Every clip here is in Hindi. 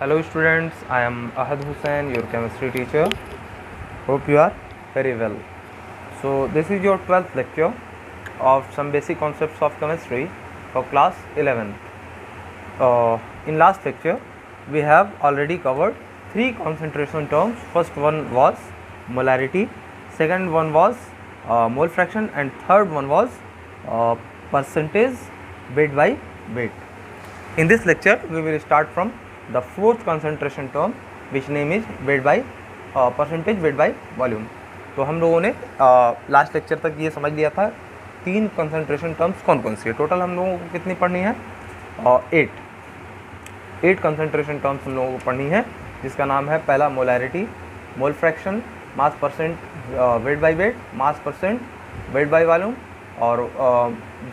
Hello students, I am Ahad Hussain, your chemistry teacher. Hope you are very well. So this is your 12th lecture of some basic concepts of chemistry for class 11th. In last lecture, we have already covered 3 concentration terms. First one was molarity, second one was mole fraction, and third one was percentage weight by weight. In this lecture, we will start from the fourth concentration term, which name is weight by percentage weight by volume. तो हम लोगों ने लास्ट लेक्चर तक ये समझ लिया था 3 कंसंट्रेशन टर्म्स कौन कौन सी है. टोटल हम लोगों को कितनी पढ़नी है? 8 कंसंट्रेशन टर्म्स हम लोगों को पढ़नी है, जिसका नाम है पहला molarity, mole fraction, mass percent weight by wait, mass percent weight by volume, और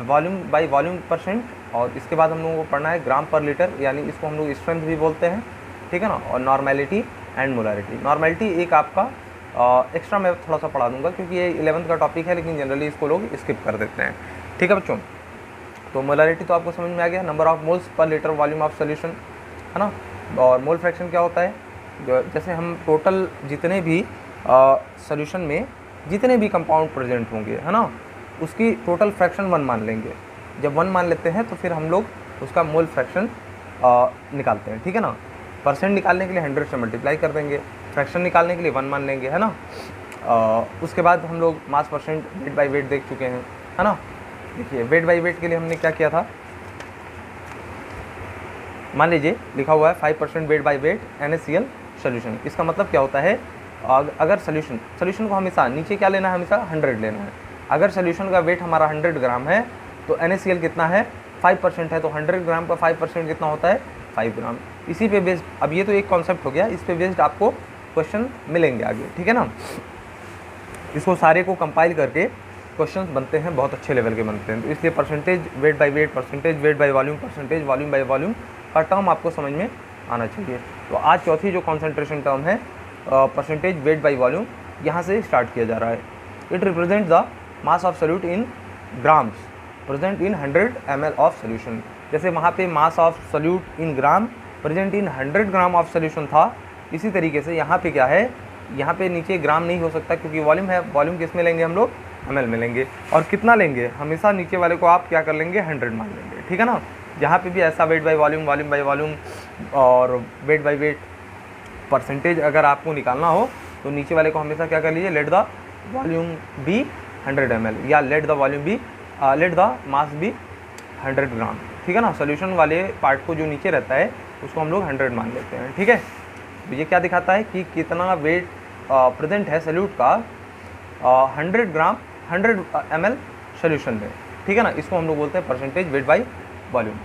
वॉल्यूम बाय वॉल्यूम परसेंट. और इसके बाद हम लोगों को पढ़ना है ग्राम पर लीटर, यानी इसको हम लोग स्ट्रेंथ भी बोलते हैं, ठीक है ना. और नॉर्मेलिटी एंड मोलैरिटी. नॉर्मेलिटी एक आपका एक्स्ट्रा मैं थोड़ा सा पढ़ा दूंगा, क्योंकि ये 11th का टॉपिक है, लेकिन जनरली इसको लोग स्किप कर देते हैं, ठीक है बच्चों. तो मोलैरिटी तो आपको समझ में आ गया, number of moles per litre volume of solution, है ना. और मोल फ्रैक्शन क्या होता है? जैसे हम टोटल जितने भी सोल्यूशन में जितने भी कंपाउंड प्रेजेंट होंगे, है ना, उसकी टोटल फ्रैक्शन 1 मान लेंगे. जब 1 मान लेते हैं तो फिर हम लोग उसका मोल फ्रैक्शन निकालते हैं, ठीक है ना. परसेंट निकालने के लिए 100 से मल्टीप्लाई कर देंगे, फ्रैक्शन निकालने के लिए 1 मान लेंगे, है ना. उसके बाद हम लोग मास परसेंट वेट बाय वेट देख चुके हैं, है ना. देखिए वेट बाय वेट के लिए हमने क्या किया था. मान लीजिए लिखा हुआ है 5% wait by wait NaCl solution. इसका मतलब क्या होता है? अगर सोल्यूशन को हमेशा नीचे क्या लेना है? हमेशा 100 लेना है. अगर सोल्यूशन का वेट हमारा 100 ग्राम है तो NaCl कितना है? 5% है, तो 100 ग्राम का 5% कितना होता है? 5 ग्राम. इसी पे बेस्ड, अब ये तो एक कॉन्सेप्ट हो गया, इस पे बेस्ड आपको क्वेश्चन मिलेंगे आगे, ठीक है ना. इसको सारे को कंपाइल करके क्वेश्चंस बनते हैं, बहुत अच्छे लेवल के बनते हैं. तो इसलिए percentage weight by wait, percentage weight by volume, percentage volume by volume का टर्म आपको समझ में आना चाहिए. तो आज चौथी जो कॉन्सेंट्रेशन टर्म है परसेंटेज वेट बाय वॉल्यूम, यहाँ से स्टार्ट किया जा रहा है. It represent the mass of solute in grams present in 100 ml of solution. जैसे वहाँ पे मास of solute in gram present in 100 gram of solution था, इसी तरीके से यहाँ पे क्या है, यहाँ पे नीचे ग्राम नहीं हो सकता, क्योंकि वॉल्यूम है. वॉल्यूम किस में लेंगे हम लोग? ml में लेंगे. और कितना लेंगे? हमेशा नीचे वाले को आप क्या कर लेंगे? 100 मान लेंगे, ठीक है ना. यहाँ पे भी ऐसा wait by volume, volume by volume और वेट बाय वेट परसेंटेज अगर आपको निकालना हो तो नीचे वाले को हमेशा क्या कर लीजिए? Let the volume be 100 ml, या let the volume be let the mass be 100 gram, ठीक है ना. सोल्यूशन वाले पार्ट को जो नीचे रहता है उसको हम लोग 100 मान लेते हैं, ठीक है. तो ये क्या दिखाता है कि कितना वेट प्रेजेंट है सोल्यूट का 100 ग्राम 100 ml सोल्यूशन में, ठीक है ना. इसको हम लोग बोलते हैं परसेंटेज वेट बाय वॉल्यूम.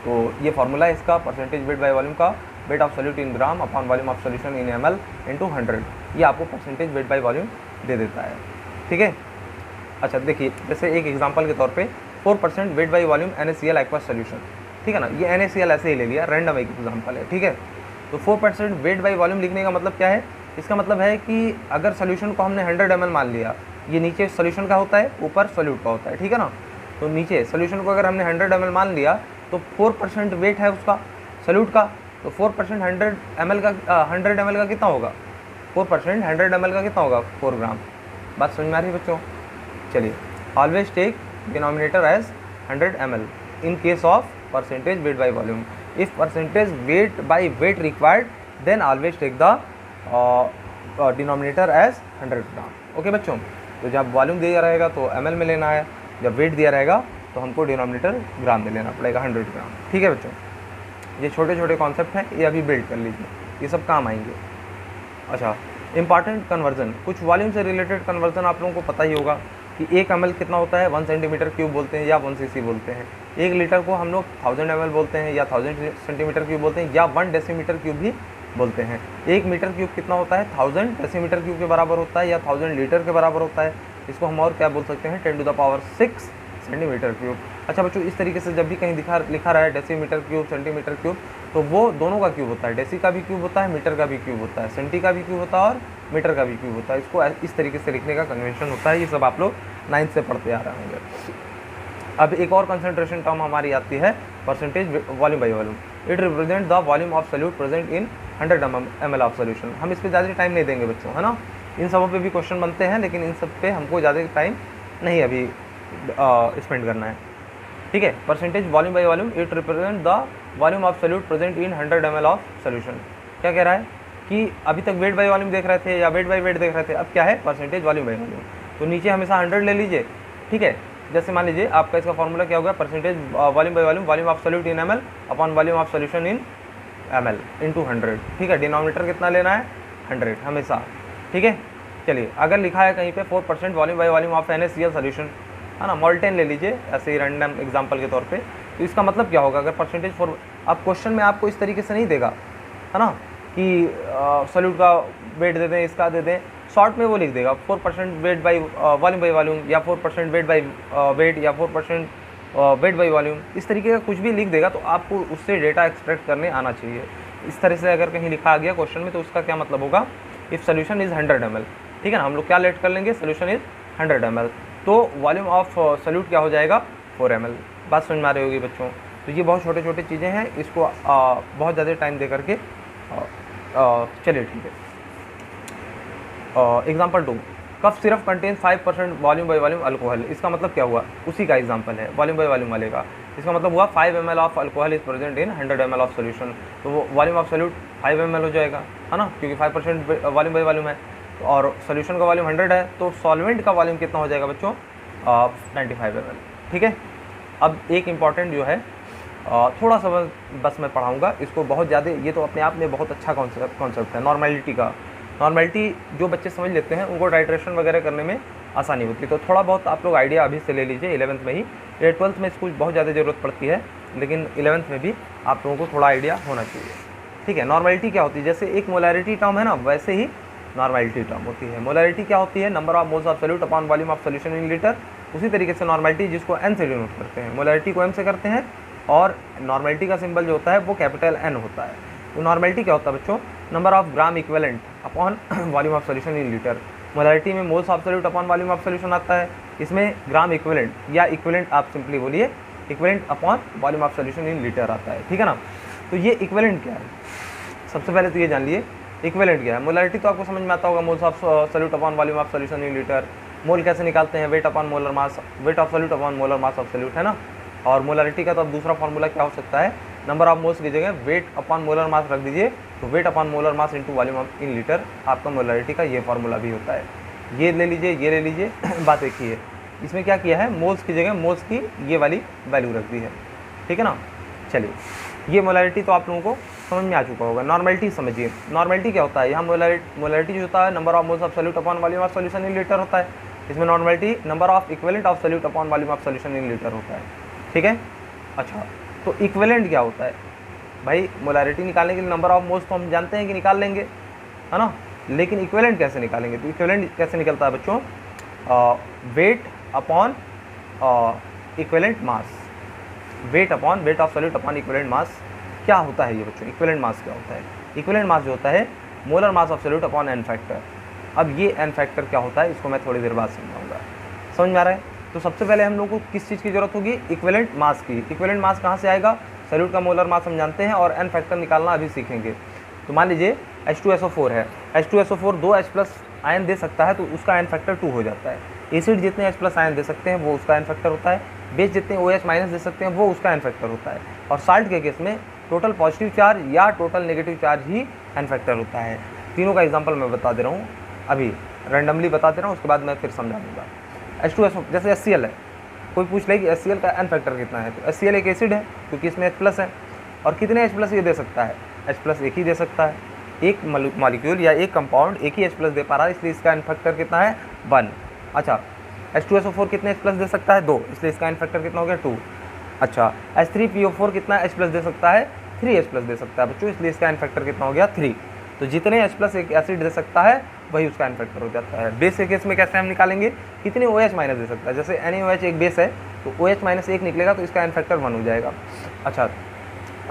तो ये फार्मूला है इसका, परसेंटेज वेट बाय वॉल्यूम का, wait of solute in gram upon volume of solution in ml into 100. ये आपको परसेंटेज वेट बाय वॉल्यूम दे देता है, ठीक है. अच्छा देखिए, जैसे एक एग्जांपल के तौर पे 4% wait by volume NaCl aqueous solution, ठीक है ना. ये NaCl ऐसे ही ले लिया, रैंडम एक एग्जांपल है, ठीक है. तो 4% वेट बाय वॉल्यूम लिखने का मतलब क्या है? इसका मतलब है कि अगर सोल्यूशन को हमने 100 ml मान लिया, ये नीचे सोल्यूशन का होता है, ऊपर सोल्यूट का होता है, ठीक है ना. तो नीचे सोल्यूशन को अगर हमने 100 ml मान लिया तो 4% वेट है उसका सोल्यूट का, तो 4% 100 ml का कितना होगा? 4% 100 ml का कितना होगा? 4 ग्राम. बात समझ में आ रही है बच्चों? चलिए, always take denominator as 100 ml in case of percentage weight by volume. If percentage weight by weight required, then always take the denominator as 100 gram. Okay बच्चों. तो जब वॉल्यूम दिया रहेगा तो ml में लेना है, जब वेट दिया रहेगा तो हमको डिनोमिनेटर ग्राम में लेना पड़ेगा, 100 ग्राम, ठीक है बच्चों. ये छोटे छोटे कॉन्सेप्ट हैं, ये अभी बिल्ड कर लीजिए, ये सब काम आएंगे. अच्छा, इंपॉर्टेंट कन्वर्जन, कुछ वॉल्यूम से रिलेटेड कन्वर्जन आप लोगों को पता ही होगा कि 1 ml कितना होता है? 1 सेंटीमीटर क्यूब बोलते हैं या 1 cc बोलते हैं. 1 लीटर को हम लोग 1000 ml बोलते हैं या 1000 सेंटीमीटर क्यूब बोलते हैं, या 1 डेसीमीटर क्यूब भी बोलते हैं. 1 मीटर क्यूब कितना होता है? 1000 डेसीमीटर क्यूब के बराबर होता है, या 1000 लीटर के बराबर होता है. इसको हम और क्या बोल सकते हैं? 10⁻6 सेंटीमीटर क्यूब. अच्छा बच्चों, इस तरीके से जब भी कहीं लिखा रहा है डेसीमीटर क्यूब, सेंटीमीटर क्यूब, तो वो दोनों का क्यूब होता है. डेसी का भी क्यूब होता है, मीटर का भी क्यूब होता है, सेंटी का भी क्यूब होता है और मीटर का भी क्यूब होता है. इसको इस तरीके से लिखने का कन्वेंशन होता है. ये सब आप लोग 9th से पढ़ते आ रहे होंगे. अब एक और कंसंट्रेशन टर्म हमारी आती है percentage volume by volume. It represent the volume of solute present in 100 ml of solution. हम इस पर ज़्यादा टाइम नहीं देंगे बच्चों, है ना, इन सबों पे भी क्वेश्चन बनते हैं, लेकिन इन सब पे हमको ज़्यादा टाइम नहीं अभी स्पेंड करना है, ठीक है। Percentage volume by volume, it represent the volume of solute present in 100 ml of solution. क्या कह रहा है कि अभी तक वेट बाई वॉल्यूम देख रहे थे या वेट बाई वेट देख रहे थे, अब क्या है परसेंटेज वॉल्यूम बाई वॉल्यूम। तो नीचे हमेशा 100 ले लीजिए, ठीक है। जैसे मान लीजिए आपका इसका फॉर्मूला क्या होगा, percentage volume by volume, volume of solute in ml upon volume of solution in ml into 100, ठीक है। डिनोमिनेटर कितना लेना है 100 हमेशा, ठीक है। चलिए अगर लिखा है कहीं पे 4% volume by volume of NaCl solution, है ना, मॉल्टेन ले लीजिए ऐसे ही रैंडम एग्जांपल के तौर पे, तो इसका मतलब क्या होगा, अगर परसेंटेज 4, अब क्वेश्चन में आपको इस तरीके से नहीं देगा, है ना, कि सॉल्यूट का वेट दे दें, इसका दे दें, शॉर्ट में वो लिख देगा 4% weight by volume by volume, या 4% वेट बाई वेट, या 4% वेट बाई वॉल्यूम, इस तरीके का कुछ भी लिख देगा, तो आपको उससे डेटा एक्सट्रैक्ट करने आना चाहिए। इस तरह से अगर कहीं लिखा आ गया क्वेश्चन में, तो उसका क्या मतलब होगा, इफ़ सोल्यूशन इज़ 100 ml, ठीक है ना, हम लोग क्या लेट कर लेंगे, सोल्यूशन इज़ 100 ml, तो वॉल्यूम ऑफ सोल्यूट क्या हो जाएगा 4 ml। बात समझ में आ रही होगी बच्चों। तो ये बहुत छोटे छोटे चीज़ें हैं, इसको बहुत ज़्यादा टाइम दे करके चलिए ठीक है। Example 2, cough syrup contain 5% volume by volume alcohol. इसका मतलब क्या हुआ, उसी का एग्जाम्पल है वॉल्यूम बाई वॉल्यूम वाले का। इसका मतलब हुआ 5 ml of alcohol is present in 100 ml of solution, तो वो वॉल्यूम ऑफ सोल्यूट 5 ml हो जाएगा, है ना, क्योंकि 5% वॉल्यूम बाई वॉल्यूम है, और सोल्यूशन का वॉल्यूम 100 है, तो सॉल्वेंट का वॉल्यूम कितना हो जाएगा बच्चों 95 ml, ठीक है। अब एक इम्पॉर्टेंट जो है थोड़ा सा बस मैं पढ़ाऊँगा इसको, बहुत ज़्यादा, ये तो अपने आप में बहुत अच्छा कॉन्सेप्ट है नॉर्मेलिटी का। नॉर्मेलिटी जो बच्चे समझ लेते हैं उनको टाइट्रेशन वगैरह करने में आसानी होती है, तो थोड़ा बहुत आप लोग आइडिया अभी से ले लीजिए 11th में ही। ये 12th में इसको बहुत ज़्यादा ज़रूरत पड़ती है, लेकिन 11th में भी आप लोगों को थोड़ा आइडिया होना चाहिए, ठीक है। नॉर्मेलिटी क्या होती है, जैसे एक मोलैरिटी टर्म है ना, वैसे ही नॉर्मेलिटी टर्म होती है। मोलैरिटी क्या होती है, number of moles of solute upon volume of solution in litre. उसी तरीके से नॉर्मेलिटी, जिसको n से डिनोट करते हैं, मोलैरिटी को m से करते हैं, और नॉर्मेलिटी का सिंबल जो होता है वो कैपिटल N होता है। तो नॉर्मेलिटी क्या होता है बच्चों, number of gram equivalent upon volume of solution in litre. Molarity में moles of solute upon volume of solution आता है, इसमें ग्राम इक्विवेलेंट या इक्विवेलेंट आप सिंपली बोलिए, equivalent upon volume of solution in litre आता है, ठीक है ना। तो ये इक्विवेलेंट क्या है, सबसे पहले तो ये जान लिए इक्विवेलेंट क्या है। मोलैरिटी तो आपको समझ में आता होगा, moles of solute upon volume of solution in litre. Mole कैसे निकालते हैं, weight upon molar mass, weight of solute upon molar mass of solute, है ना। और मोलैरिटी का तो अब दूसरा फॉर्मूला क्या हो सकता है, नंबर ऑफ मोल्स की जगह वेट अपॉन मोलर मास रख दीजिए, तो wait upon molar mass into volume of in litre आपका मोलैरिटी का ये फार्मूला भी होता है। ये ले लीजिए, ये ले लीजिए, बात एक ही है। इसमें क्या किया है, मोल्स की जगह मोल्स की ये वाली वैल्यू रख दी है, ठीक है ना। चलिए, ये मोलैरिटी तो आप लोगों को समझ में आ चुका होगा। नॉर्मेलिटी समझिए, नॉर्मेलिटी क्या होता है, यहाँ मोलैरिटी जो होता है number of moles of solute upon volume of solution in litre होता है। इसमें normality number of equivalent of solute upon volume of solution in litre होता है, ठीक है। अच्छा, तो इक्विवेलेंट क्या होता है भाई, मोलैरिटी निकालने के लिए नंबर ऑफ मोल्स तो हम जानते हैं कि निकाल लेंगे, है ना, लेकिन इक्विवेलेंट कैसे निकालेंगे। तो इक्विवेलेंट कैसे निकलता है बच्चों, wait upon equivalent mass, weight upon weight of solute upon equivalent मास। क्या होता है ये बच्चों, इक्विवेलेंट मास क्या होता है, इक्विवेलेंट मास जो होता है molar mass of solute upon N factor. अब ये एन फैक्टर क्या होता है, इसको मैं थोड़ी देर बाद समझाऊंगा, समझ में आ रहा है। तो सबसे पहले हम लोग को किस चीज़ की जरूरत होगी, इक्विवेलेंट मास की। इक्विवेलेंट मास कहाँ से आएगा, सोल्यूट का मोलर मास हम जानते हैं, और एन फैक्टर निकालना अभी सीखेंगे। तो मान लीजिए H2SO4 है, H2SO4 2 H+ आयन दे सकता है, तो उसका एन फैक्टर 2 हो जाता है। एसिड जितने H+ आयन दे सकते हैं वो उसका एन फैक्टर होता है, बेस जितने OH- दे सकते हैं वो उसका एन फैक्टर होता है, और साल्ट के केस में टोटल पॉजिटिव चार्ज या टोटल नेगेटिव चार्ज ही एन फैक्टर होता है। तीनों का एग्जाम्पल मैं बता दे रहा हूँ, अभी रैंडमली बता दे रहा हूँ, उसके बाद मैं फिर समझा दूँगा। H2SO जैसे HCl है, कोई पूछ ले कि HCl का एन फैक्टर कितना है, तो HCl एक एसिड है क्योंकि इसमें H+ है, और कितने H+ ये दे सकता है, H+ एक ही दे सकता है, एक मॉलिक्यूल या एक कंपाउंड एक ही H+ दे पा रहा है, इसलिए इसका एन फैक्टर कितना है 1। अच्छा, H2SO4 कितने H+ दे सकता है 2, इसलिए इसका एन फैक्टर कितना हो गया 2। अच्छा, H3PO4 कितना H+ दे सकता है 3 H+ दे सकता है बच्चों, इसलिए इसका एन फैक्टर कितना हो गया 3। तो जितने H+ एक एसिड दे सकता है वही उसका एन फैक्टर हो जाता है। बेस के केस में कैसे हम निकालेंगे, कितने OH- दे सकता है, जैसे NaOH एक बेस है तो OH- एक निकलेगा तो इसका एन फैक्टर 1 हो जाएगा। अच्छा,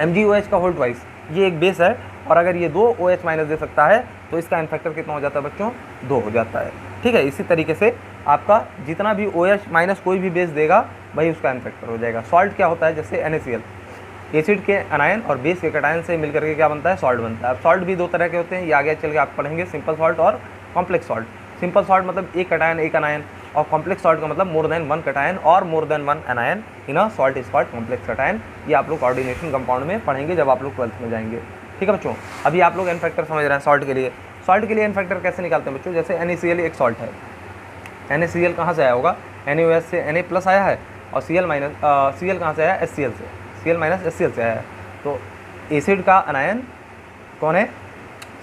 MgOH का होल ट्वाइस, ये एक बेस है, और अगर ये 2 OH- दे सकता है तो इसका एन फैक्टर कितना हो जाता है बच्चों 2 हो जाता है। ठीक है। इसी तरीके से आपका जितना भी OH माइनस कोई भी बेस देगा वही उसका एन फैक्टर हो जाएगा। सॉल्ट क्या होता है, जैसे NaCl, एसिड के अनायन और बेस के कटायन से मिलकर के क्या बनता है, सॉल्ट बनता है। अब सॉल्ट भी दो तरह के होते हैं, ये आगे चल के आप पढ़ेंगे, सिंपल सॉल्ट और कॉम्प्लेक्स सॉल्ट। सिंपल सॉल्ट मतलब एक कटायन एक अनायन, और कॉम्प्लेक्स सॉल्ट का मतलब मोर देन वन कटायन और more than one अनायन in a salt is called complex cation. ये आप लोग कोऑर्डिनेशन कंपाउंड में पढ़ेंगे जब आप लोग 12th में जाएंगे। ठीक है बच्चों, अभी आप लोग एन फैक्टर समझ रहे हैं सॉल्ट के लिए। सॉल्ट के लिए एन फैक्टर कैसे निकालते हैं बच्चों, जैसे NaCl एक सॉल्ट है, NaCl कहाँ से आया होगा, NaOH से Na प्लस आया है, और Cl माइनस Cl कहाँ से आया, HCl से, Cl माइनस HCl से आया है। तो एसिड का अनायन कौन है,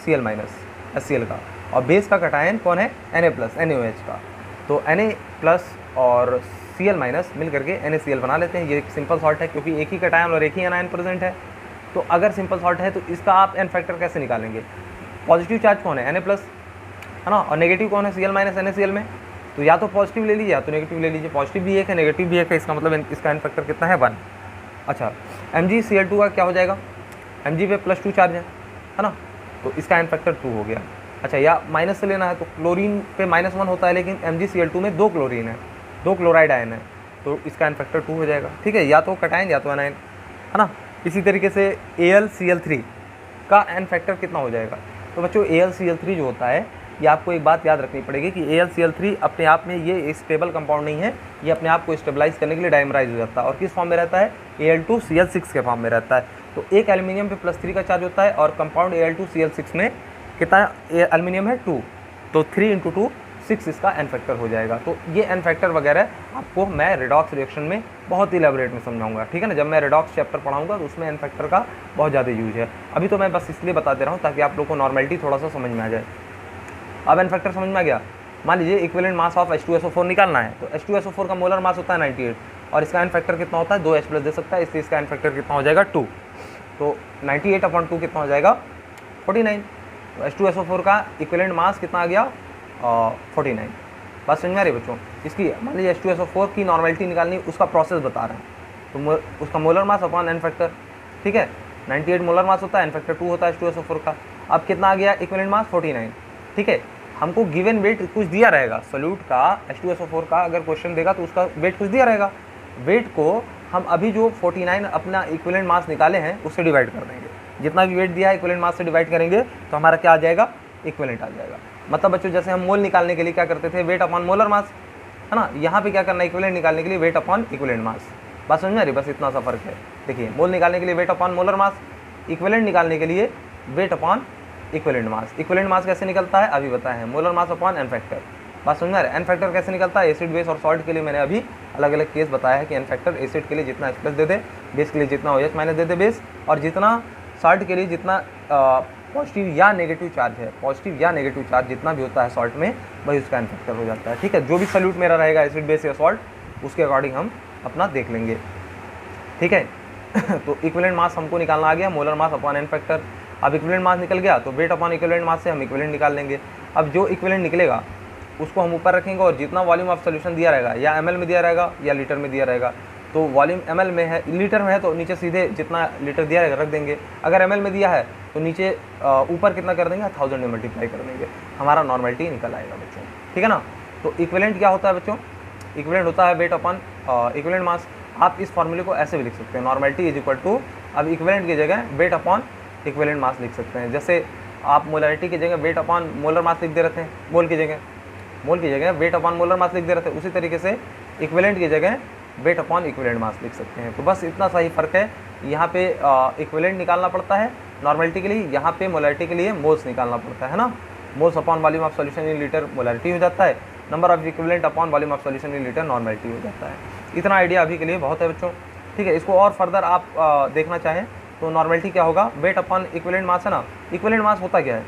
Cl माइनस HCl का, और बेस का कटायन कौन है, Na प्लस NaOH का। तो Na प्लस और Cl माइनस मिल करके NaCl बना लेते हैं। ये एक सिंपल सॉल्ट है क्योंकि एक ही कटायन और एक ही अनायन प्रेजेंट है। तो अगर सिंपल सॉल्ट है तो इसका आप एन फैक्टर कैसे निकालेंगे, पॉजिटिव चार्ज कौन है, Na प्लस है ना, और नेगेटिव कौन है, Cl माइनस NaCl में। तो या तो पॉजिटिव ले लीजिए या तो नेगेटिव ले लीजिए, पॉजिटिव भी एक है नेगेटिव भी एक है, इसका मतलब इसका एन फैक्टर कितना है, 1। अच्छा, MgCl2 का क्या हो जाएगा, Mg पे +2 चार्ज है ना, तो इसका एन फैक्टर 2 हो गया। अच्छा, या माइनस से लेना है तो क्लोरीन पे -1 होता है, लेकिन MgCl2 में 2 क्लोरीन है, 2 क्लोराइड आयन है, तो इसका एन फैक्टर 2 हो जाएगा। ठीक है, या तो कटायन या तो अनायन, है ना। इसी तरीके से AlCl3 का एन फैक्टर कितना हो जाएगा, तो बच्चों AlCl3 जो होता है, ये आपको एक बात याद रखनी पड़ेगी कि AlCl3 अपने आप में ये स्टेबल कंपाउंड नहीं है, ये अपने आप को स्टेबलाइज करने के लिए डाइमराइज हो जाता है, और किस फॉर्म में रहता है, Al2Cl6 के फॉर्म में रहता है। तो एक एल्यूमिनियम पे +3 का चार्ज होता है, और कंपाउंड Al2Cl6 में कितना एल्यूमिनियम है, 2, तो 3 × 2 6 इसका एन फैक्टर हो जाएगा। तो ये एन फैक्टर वगैरह आपको मैं रिडॉक्स रिएक्शन में बहुत ही इलेबोरेट में समझाऊंगा। ठीक है ना, जब मैं रिडॉक्स चैप्टर पढ़ाऊंगा तो उसमें एन फैक्टर का बहुत ज़्यादा यूज है। अभी तो मैं बस इसलिए बता दे रहा हूँ ताकि आप लोग को नॉर्मेलिटी थोड़ा सा समझ में आ जाए। अब एन फैक्टर समझ में आ गया। मान लीजिए इक्विवेलेंट मास ऑफ H2SO4 निकालना है, तो H2SO4 का मोलर मास होता है 98, और इसका एन फैक्टर कितना होता है, 2H+ दे सकता है, इसलिए इसका एन फैक्टर कितना हो जाएगा, 2। तो 98/2 कितना हो जाएगा, 49। तो H2SO4 का इक्विवेलेंट मास कितना आ गया, 49। बात समझ में आ रही है बच्चों। इसकी मान लीजिए H2SO4 की नॉर्मेलिटी निकालनी, उसका प्रोसेस बता रहे हैं, तो उसका molar mass upon N factor. ठीक है, 98 मोलर मास होता है, एन फैक्टर 2 होता है H2SO4 का। अब कितना आ गया इक्विवेलेंट मास, 49। ठीक है, हमको गिवन वेट कुछ दिया रहेगा सोल्यूट का, H2SO4 का अगर क्वेश्चन देगा तो उसका वेट कुछ दिया रहेगा। वेट को हम अभी जो 49 अपना इक्विवेलेंट मास निकाले हैं उससे डिवाइड कर देंगे, जितना भी वेट दिया है इक्विवेलेंट मास से डिवाइड करेंगे तो हमारा क्या आ जाएगा, इक्विवेलेंट आ जाएगा। मतलब बच्चों जैसे हम मोल निकालने के लिए क्या करते थे, वेट अपॉन मोलर मास, है ना, यहाँ पे क्या करना है, इक्विवेलेंट निकालने के लिए वेट अपॉन इक्विवेलेंट मास। बात समझ में आ रही, बस इतना सा फर्क है। देखिए, मोल निकालने के लिए weight upon molar mass, equivalent निकालने के लिए weight upon equivalent mass. Equivalent mass कैसे निकलता है अभी बताया है, molar mass upon N factor. बात समझ में आ रही है। एन फैक्टर कैसे निकलता है, एसिड बेस और सॉल्ट के लिए मैंने अभी अलग अलग केस बताया है कि एन फैक्टर एसिड के लिए जितना H+ दे दे, बेस के लिए जितना OH- दे दे बेस, और जितना सॉल्ट के लिए जितना पॉजिटिव या नेगेटिव चार्ज है, पॉजिटिव या नेगेटिव चार्ज जितना भी होता है सॉल्ट में, वही उसका एन फैक्टर हो जाता है। ठीक है, जो भी सॉल्यूट मेरा रहेगा एसिड बेस या सॉल्ट, उसके अकॉर्डिंग हम अपना देख लेंगे। ठीक है तो इक्विवेलेंट मास हमको निकालना आ गया, molar mass upon N factor. अब इक्विवेलेंट मास निकल गया तो वेट अपॉन इक्विवेलेंट मास से हम इक्विवेलेंट निकाल लेंगे। अब जो इक्विवेलेंट निकलेगा उसको हम ऊपर रखेंगे, और जितना वॉल्यूम ऑफ सोल्यूशन दिया रहेगा, या ml में दिया रहेगा या लीटर में दिया रहेगा, तो वॉल्यूम ml में है, लीटर में है तो नीचे सीधे जितना लीटर दिया रहेगा रख देंगे। अगर ml में दिया है तो नीचे ऊपर कितना कर देंगे, 1000 में मल्टीप्लाई कर देंगे, हमारा नॉर्मेलिटी निकल आएगा बच्चों। ठीक है ना। तो इक्विवेलेंट क्या होता है बच्चों, इक्विवेलेंट होता है वेट अपॉन इक्विवेलेंट मास। आप इस फॉर्मूले को ऐसे भी लिख सकते हैं, नॉर्मेलिटी इज इक्वल टू, अब इक्विवेलेंट की जगह वेट अपॉन इक्विवेलेंट मास लिख सकते हैं। जैसे आप मोलरिटी की जगह वेट अपॉन मोलर मास लिख दे रहे थे, मोल की जगह वेट अपॉन मोलर मास लिख दे रहे थे, उसी तरीके से इक्विवेलेंट की जगह वेट अपॉन इक्विवेलेंट मास लिख सकते हैं। तो बस इतना सा ही फ़र्क है, यहाँ पे इक्विवेलेंट निकालना पड़ता है नॉर्मेलिटी के लिए, यहाँ पे मोलरिटी के लिए मोल्स निकालना पड़ता है ना। Moles upon volume of solution in litre molarity हो जाता है, number of equivalent upon volume of solution in litre normality हो जाता है। इतना आइडिया अभी के लिए बहुत है बच्चों। ठीक है, इसको और फर्दर आप देखना चाहें तो नॉर्मेलिटी क्या होगा, वेट अपॉन इक्विवेलेंट मास है ना। इक्विवेलेंट मास होता क्या है,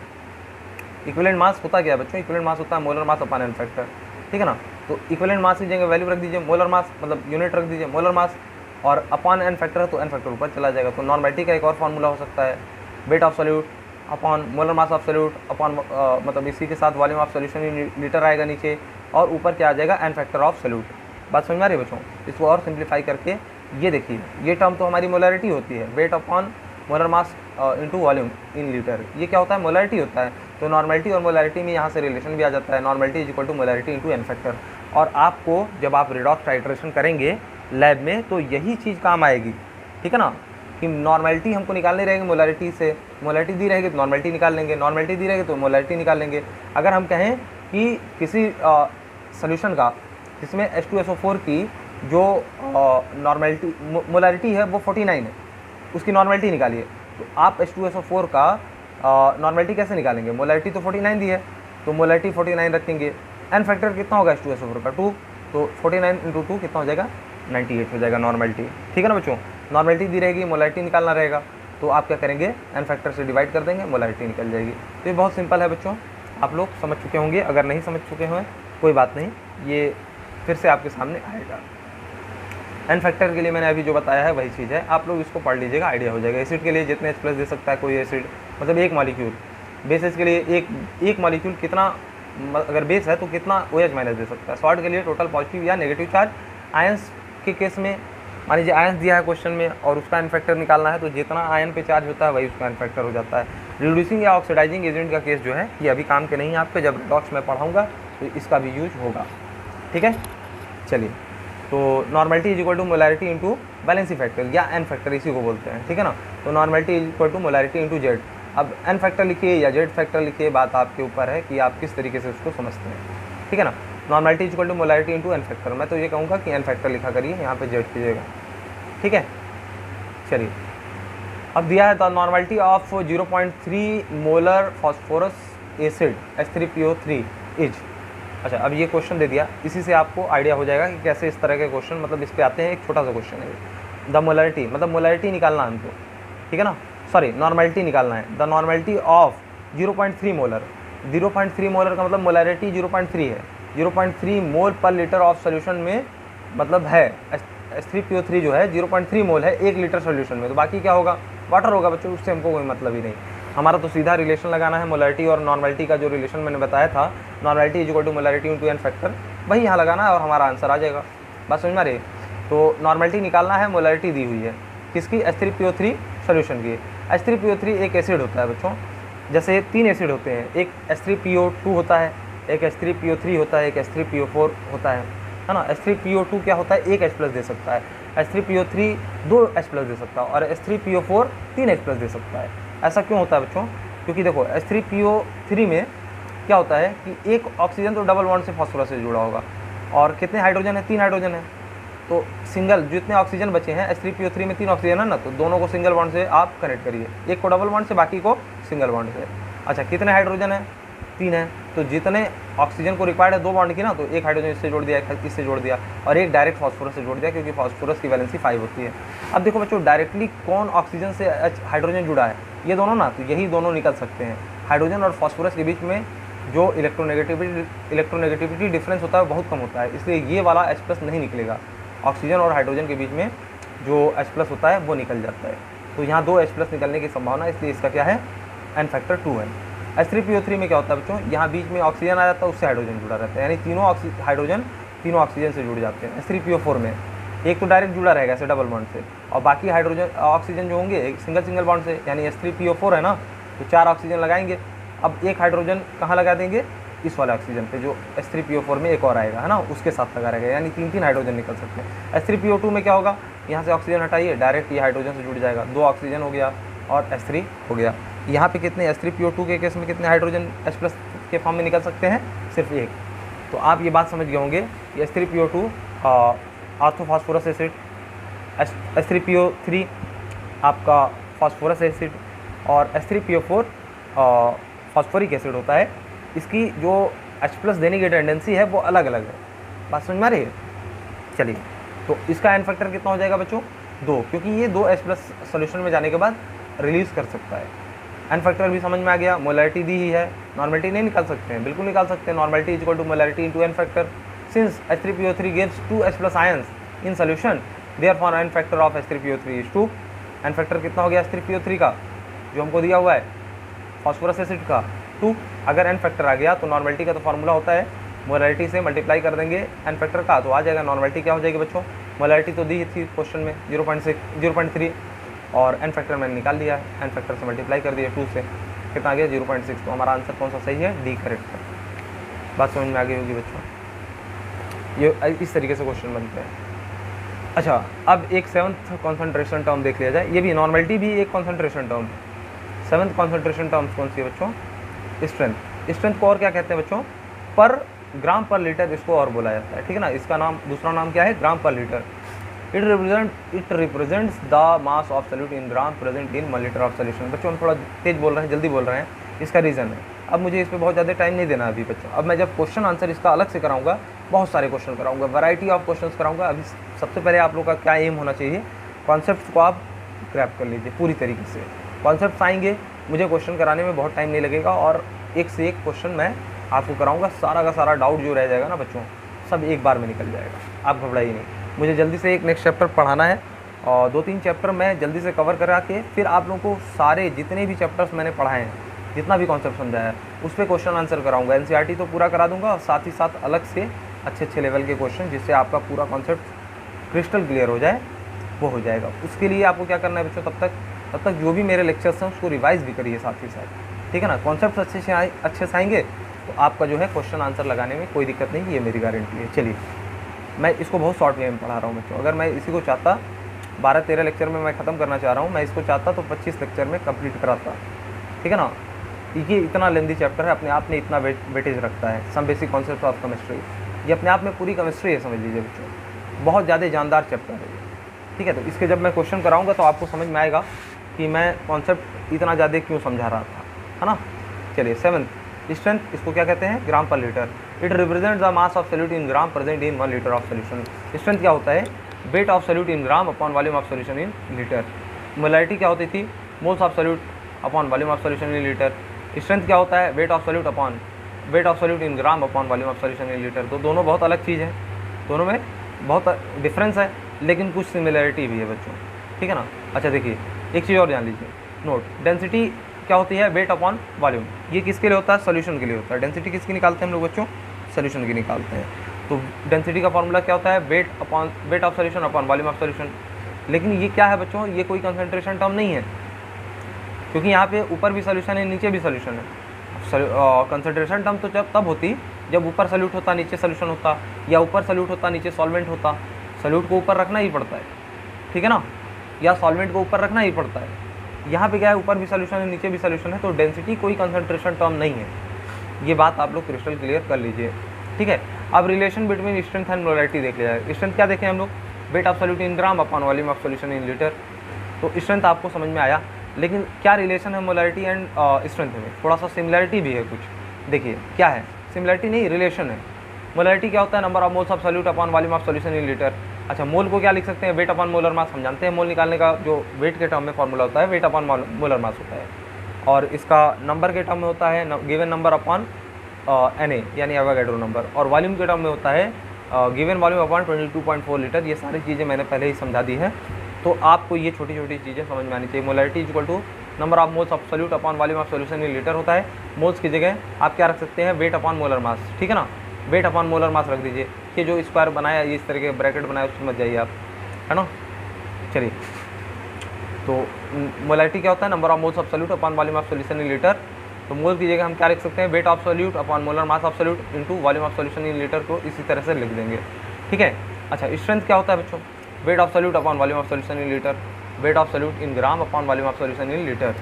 इक्विवेलेंट मास होता क्या है बच्चों, इक्विवेलेंट मास होता है molar mass upon N factor. ठीक है ना, तो इक्विवेलेंट मास की जगह वैल्यू रख दीजिए मोलर मास, मतलब यूनिट रख दीजिए मोलर मास, और अपॉन एन फैक्टर है तो एन फैक्टर ऊपर चला जाएगा। तो नॉर्मेलिटी का एक और फार्मूला हो सकता है, weight of solute upon molar mass of solute upon मतलब इसी के साथ volume of solution in litre आएगा नीचे, और ऊपर क्या आ जाएगा, एन फैक्टर ऑफ सोल्यूट। बात समझ में आ रही है बच्चों। इसको और सिंप्लीफाई करके ये देखिए, ये टर्म तो हमारी मोलरिटी होती है, weight upon molar mass into volume in litre, ये क्या होता है, मोलैरिटी होता है। तो नॉर्मेलिटी और मोलैरिटी में यहाँ से रिलेशन भी आ जाता है, normality is equal to molarity into n factor. और आपको जब आप रिडॉक्स टाइट्रेशन करेंगे लैब में तो यही चीज़ काम आएगी, ठीक है ना, कि नॉर्मेलिटी हमको निकालनी रहेगी मोलैरिटी से, मोलैरिटी दी रहेगी तो नॉर्मेलिटी निकाल लेंगे, नॉर्मेलिटी दी रहेगी तो मोलैरिटी निकाल लेंगे। अगर हम कहें कि किसी सोल्यूशन का जिसमें H2SO4 की जो नॉर्मेलिटी मोलैरिटी है वो 49 है, उसकी नॉर्मेलिटी निकालिए, तो आप H2SO4 का नॉर्मेलिटी कैसे निकालेंगे, मोलैरिटी तो 49 दी है तो मोलैरिटी 49 रखेंगे, एन फैक्टर कितना होगा H2SO4 का 2, तो 49 इंटू 2 कितना हो जाएगा 98 हो जाएगा नॉर्मेलिटी, ठीक है ना बच्चों। नॉर्मेलिटी दी रहेगी, मोलैरिटी निकालना रहेगा, तो आप क्या करेंगे, एन फैक्टर से डिवाइड कर देंगे, मोलैरिटी निकल जाएगी। तो ये बहुत सिंपल है बच्चों, आप लोग समझ चुके होंगे, अगर नहीं समझ चुके हैं कोई बात नहीं, ये फिर से आपके सामने आएगा। एन फैक्टर के लिए मैंने अभी जो बताया है वही चीज़ है, आप लोग इसको पढ़ लीजिएगा, आइडिया हो जाएगा। एसिड के लिए जितने H+ दे सकता है कोई एसिड, मतलब एक मॉलिक्यूल, बेसिस के लिए एक मॉलिक्यूल कितना, अगर बेस है तो कितना OH- दे सकता है। सॉल्ट के लिए टोटल पॉजिटिव या नेगेटिव चार्ज। आयंस के केस में मान लीजिए आयंस दिया है क्वेश्चन में और उसका एन फैक्टर निकालना है, तो जितना आयन पे चार्ज होता है वही उसका एन फैक्टर हो जाता है। रिड्यूसिंग या ऑक्सीडाइजिंग एजेंट का केस जो है ये अभी काम के नहीं है आपके, जब रिडॉक्स में पढ़ाऊँगा तो इसका भी यूज होगा, ठीक है। चलिए, तो normality is equal to molarity into valency factor या एन फैक्टर, इसी को बोलते हैं, ठीक है ना। तो normality is equal to molarity into Z. अब एन फैक्टर लिखिए या जेड फैक्टर लिखिए, बात आपके ऊपर है कि आप किस तरीके से उसको समझते हैं, ठीक है ना। Normality is equal to molarity into n factor, मैं तो ये कहूँगा कि एन फैक्टर लिखा करिए, यहाँ पे जेड कीजिएगा, ठीक है। चलिए, अब दिया है the normality of 0.3 molar phosphorous acid H3PO3 is. अच्छा, अब ये क्वेश्चन दे दिया, इसी से आपको आइडिया हो जाएगा कि कैसे इस तरह के क्वेश्चन, मतलब इस पे आते हैं। एक छोटा सा क्वेश्चन है, द मोलैरिटी, मतलब मोलैरिटी निकालना है हमको, ठीक है ना, सॉरी नॉर्मेलिटी निकालना है। The normality of 0.3 molar, 0.3 molar का मतलब मोलैरिटी 0.3 है, 0.3 मोल पर लीटर ऑफ सोल्यूशन में, मतलब है H3PO3 जो है 0.3 मोल है 1 लीटर सोल्यूशन में, तो बाकी क्या होगा, वाटर होगा बच्चों, उससे हमको कोई मतलब ही नहीं। हमारा तो सीधा रिलेशन लगाना है मोलैरिटी और नॉर्मेलिटी का, जो रिलेशन मैंने बताया था, normality is equal to molarity into n factor, वही यहाँ लगाना है और हमारा आंसर आ जाएगा। बात समझ में आ रही है। तो नॉर्मेलिटी निकालना है, मोलैरिटी दी हुई है किसकी, H3PO3 सोल्यूशन की। H3PO3 एक एसिड होता है बच्चों, जैसे 3 एसिड होते हैं, एक H3PO2 होता है, एक H3PO3 होता है, एक H3PO4 होता है ना। H3PO2 क्या होता है, एक H+ दे सकता है, H3PO3 2 H+ दे सकता है और H3PO4 3 H+ दे सकता है। ऐसा क्यों होता है बच्चों, क्योंकि देखो H3PO3 में क्या होता है कि एक ऑक्सीजन तो डबल बॉन्ड से फास्फोरस से जुड़ा होगा, और कितने हाइड्रोजन है, 3 हाइड्रोजन है, तो सिंगल जितने ऑक्सीजन बचे हैं H3PO3 में 3 ऑक्सीजन है ना, तो दोनों को सिंगल बॉन्ड से आप कनेक्ट करिए, एक को डबल बॉन्ड से, बाकी को सिंगल बॉन्ड से। अच्छा, कितने हाइड्रोजन है, 3 है, तो जितने ऑक्सीजन को रिक्वायर्ड है 2 बॉन्ड की ना, तो एक हाइड्रोजन इससे जोड़ दिया, एक इससे जोड़ दिया, और एक डायरेक्ट फास्फोरस से जोड़ दिया, क्योंकि फास्फोरस की वैलेंसी 5 होती है। अब देखो बच्चों, डायरेक्टली कौन ऑक्सीजन से हाइड्रोजन जुड़ा है, ये दोनों ना, तो यही दोनों निकल सकते हैं। हाइड्रोजन और फास्फोरस के बीच में जो इलेक्ट्रोनेगेटिविटी डिफरेंस होता है वो बहुत कम होता है, इसलिए ये वाला H+ नहीं निकलेगा। ऑक्सीजन और हाइड्रोजन के बीच में जो H+ होता है वो निकल जाता है, तो यहाँ 2 H+ निकलने की संभावना, इसलिए इसका क्या है, एन फैक्टर 2 है। H3PO3 में क्या होता है बच्चों, यहाँ बीच में ऑक्सीजन आ जाता है, उससे हाइड्रोजन जुड़ा रहता है, यानी तीनों हाइड्रोजन तीनों ऑक्सीजन से जुड़ जाते हैं। H3PO4 में एक तो डायरेक्ट जुड़ा रहेगा ऐसे डबल बॉन्ड से, और बाकी हाइड्रोजन ऑक्सीजन जो होंगे एक सिंगल बॉन्ड से, यानी H3PO4 है ना, तो 4 ऑक्सीजन लगाएंगे। अब एक हाइड्रोजन कहाँ लगा देंगे, इस वाले ऑक्सीजन पे जो H3PO4 में एक और आएगा है ना, उसके साथ लगा रहेगा, यानी 3 हाइड्रोजन निकल सकते हैं। H3PO2 में क्या होगा, यहाँ से ऑक्सीजन हटाइए, डायरेक्ट ये हाइड्रोजन से जुड़ जाएगा, 2 ऑक्सीजन हो गया और H3 हो गया। यहाँ पे कितने, H3PO2 के केस में कितने हाइड्रोजन H+ के फॉर्म में निकल सकते हैं, सिर्फ एक। तो आप ये बात समझ गए होंगे कि H3PO2 ऑर्थोफॉस्फोरस एसिड, H3PO3 आपका फास्फोरस एसिड, और H3PO4 फास्फोरिक एसिड होता है। इसकी जो H+ देने की टेंडेंसी है वो अलग अलग है। बात समझ में आ रही है। चलिए, तो इसका एन फैक्टर कितना हो जाएगा बच्चों, 2, क्योंकि ये 2 H+ सोल्यूशन में जाने के बाद रिलीज़ कर सकता है। एन फैक्टर भी समझ में आ गया। मोलैरिटी दी ही है, नॉर्मेलिटी नहीं निकाल सकते हैं, बिल्कुल निकाल सकते हैं। Normality is equal to molarity into n factor. Since H3PO3 gives 2 H+ ions in solution, therefore n factor of H3PO3 is 2। N factor कितना हो गया H3PO3 का, जो हमको दिया हुआ है फास्फोरस एसिड का, 2। अगर एन फैक्टर आ गया तो नॉर्मेलिटी का तो फार्मूला होता है, मोलैरिटी से मल्टीप्लाई कर देंगे एन फैक्टर का, तो आ जाएगा नॉर्मेलिटी क्या हो जाएगी बच्चों, मोलैरिटी तो दी थी क्वेश्चन में 0.3, और एन फैक्टर मैंने निकाल लिया है, एन फैक्टर से मल्टीप्लाई कर दिया 2 से, कितना आ गया 0.6। तो हमारा आंसर कौन सा सही है, डी करेक्ट है। बात समझ में आ गई होगी बच्चों, ये इस तरीके से क्वेश्चन बनते हैं। अच्छा, अब एक 7th कॉन्सेंट्रेशन टर्म देख लिया जाए, ये भी नॉर्मलिटी भी एक concentration term. 7th concentration terms कौन सी है बच्चों, स्ट्रेंथ। स्ट्रेंथ को और क्या कहते हैं बच्चों, पर ग्राम पर लीटर इसको और बोला जाता है, ठीक है ना। इसका नाम, दूसरा नाम क्या है, ग्राम पर litre. It represents the mass of solute in gram present in 1 litre of solution. बच्चों हम थोड़ा तेज बोल रहे हैं, जल्दी बोल रहे हैं, इसका रीज़न है। अब मुझे इस पर बहुत ज़्यादा टाइम नहीं देना अभी बच्चों। अब मैं जब क्वेश्चन आंसर इसका अलग से कराऊंगा, बहुत सारे क्वेश्चन कराऊंगा, वैरायटी ऑफ क्वेश्चंस कराऊंगा। अभी सबसे पहले आप लोग का क्या एम होना चाहिए, कॉन्सेप्ट को आप ग्रैब कर लीजिए पूरी तरीके से। कॉन्सेप्ट आएंगे, मुझे क्वेश्चन कराने में बहुत टाइम नहीं लगेगा और एक से एक क्वेश्चन मैं आपको कराऊंगा। सारा का सारा डाउट जो रह जाएगा ना बच्चों, सब एक बार में निकल जाएगा, आप घबराइए नहीं। मुझे जल्दी से एक नेक्स्ट चैप्टर पढ़ाना है और 2-3 चैप्टर मैं जल्दी से कवर करा के फिर आप लोगों को सारे जितने भी चैप्टर्स मैंने पढ़ाए हैं, जितना भी कॉन्सेप्ट समझाया है, उस पर क्वेश्चन आंसर कराऊंगा। एनसीईआरटी तो पूरा करा दूंगा और साथ ही साथ अलग से अच्छे लेवल के क्वेश्चन, जिससे आपका पूरा कॉन्सेप्ट क्रिस्टल क्लियर हो जाए, वो हो जाएगा। उसके लिए आपको क्या करना है बच्चों, तब तक जो भी मेरे लेक्चर्स हैं उसको रिवाइज़ भी करिए साथ ही साथ, ठीक है ना। कॉन्सेप्ट अच्छे से आएंगे तो आपका जो है क्वेश्चन आंसर लगाने में कोई दिक्कत नहीं, ये मेरी गारंटी है। चलिए, मैं इसको बहुत शॉर्ट वे में पढ़ा रहा हूँ बच्चों। अगर मैं इसी को चाहता 12-13 लेक्चर में मैं ख़त्म करना चाह रहा हूँ, मैं इसको चाहता तो 25 लेक्चर में कंप्लीट कराता, ठीक है ना। ये इतना लेंदी चैप्टर है, अपने आप में इतना वेटेज रखता है। Some basic concept of chemistry, ये अपने आप में पूरी केमिस्ट्री है, समझ लीजिए बच्चों। बहुत ज़्यादा जानदार चैप्टर है ये, ठीक है। तो इसके जब मैं क्वेश्चन कराऊंगा तो आपको समझ में आएगा कि मैं कॉन्सेप्ट इतना ज़्यादा क्यों समझा रहा था, है ना। चलिए, 7th स्ट्रेंथ, इसको क्या कहते हैं, ग्राम पर litre. It represent the mass of solute in gram present in 1 litre of solution. Strength क्या होता है, weight of solute in gram upon volume of solution in litre. Molarity क्या होती थी, moles of solute upon volume of solution in litre. Strength क्या होता है, weight of solute in gram upon volume of solution in litre. तो दोनों बहुत अलग चीज़ है, दोनों में बहुत डिफरेंस है, लेकिन कुछ सिमिलरिटी भी है बच्चों, ठीक है ना। अच्छा देखिए, एक चीज़ और जान लीजिए, नोट, डेंसिटी क्या होती है, वेट अपॉन वॉल्यूम। ये किसके लिए होता है, सोल्यूशन के लिए होता है। डेंसिटी किसकी निकालते हैं हम लोग बच्चों, सोल्यूशन की निकालते हैं। तो डेंसिटी का फॉर्मूला क्या होता है, weight of solution upon volume of solution. लेकिन ये क्या है बच्चों, ये कोई कंसंट्रेशन टर्म नहीं है, क्योंकि यहाँ पे ऊपर भी सोल्यूशन है, नीचे भी सोल्यूशन है। कंसंट्रेशन टर्म तो तब होती जब ऊपर सॉल्यूट होता, नीचे सोल्यूशन होता, या ऊपर सॉल्यूट होता, नीचे सॉल्वेंट होता। सॉल्यूट को ऊपर रखना ही पड़ता है, ठीक है ना, या सॉल्वेंट को ऊपर रखना ही पड़ता है। यहाँ पे क्या है, ऊपर भी सोल्यूशन है, नीचे भी सोल्यूशन है, तो डेंसिटी कोई कंसंट्रेशन टर्म नहीं है। ये बात आप लोग क्रिस्टल क्लियर कर लीजिए, ठीक है। अब relation between strength and molarity देख लिया है। स्ट्रेंथ क्या देखें हम लोग, wait of solute in gram upon volume of solution in litre. तो स्ट्रेंथ आपको समझ में आया, लेकिन क्या रिलेशन है मोलैरिटी एंड स्ट्रेंथ में, थोड़ा सा सिमिलरिटी भी है कुछ। देखिए क्या है, सिमिलरिटी नहीं, रिलेशन है। मोलैरिटी क्या होता है, number of moles of solute upon volume of solution in litre. अच्छा, मोल को क्या लिख सकते हैं, वेट अपॉन मोलर मास। हम जानते हैं मोल निकालने का जो वेट के टर्म में फॉर्मूला होता है, वेट अपॉन मोलर मास होता है, और इसका नंबर के टर्म में होता है गिवन नंबर अपॉन Na यानी एवोगैड्रो नंबर, और वॉल्यूम के टर्म में होता है गिवन वॉल्यूम अपॉन 22.4 लीटर। ये सारी चीज़ें मैंने पहले ही समझा दी है, तो आपको ये छोटी छोटी चीज़ें समझ में आनी चाहिए। Molarity equal to number of moles of solute upon volume of solution in litre होता है। मोल्स की जगह आप क्या रख सकते हैं, वेट अपॉन मोलर मास, ठीक है ना, वेट अपॉन मोलर मास रख दीजिए। कि जो स्क्वायर बनाया, इस तरह के ब्रैकेट बनाया, उसमें मत जाइए आप, है ना। चलिए, तो मोलैरिटी क्या होता है, number of moles of solute upon volume of solution in litre. तो मोल की जगह हम क्या लिख सकते हैं, wait of solute upon molar mass of solute into volume of solution in litre को इसी तरह से लिख देंगे, ठीक है। अच्छा, स्ट्रेंथ क्या होता है बच्चों, weight of solute upon volume of solution in litre, weight of solute in gram upon volume of solution in litre.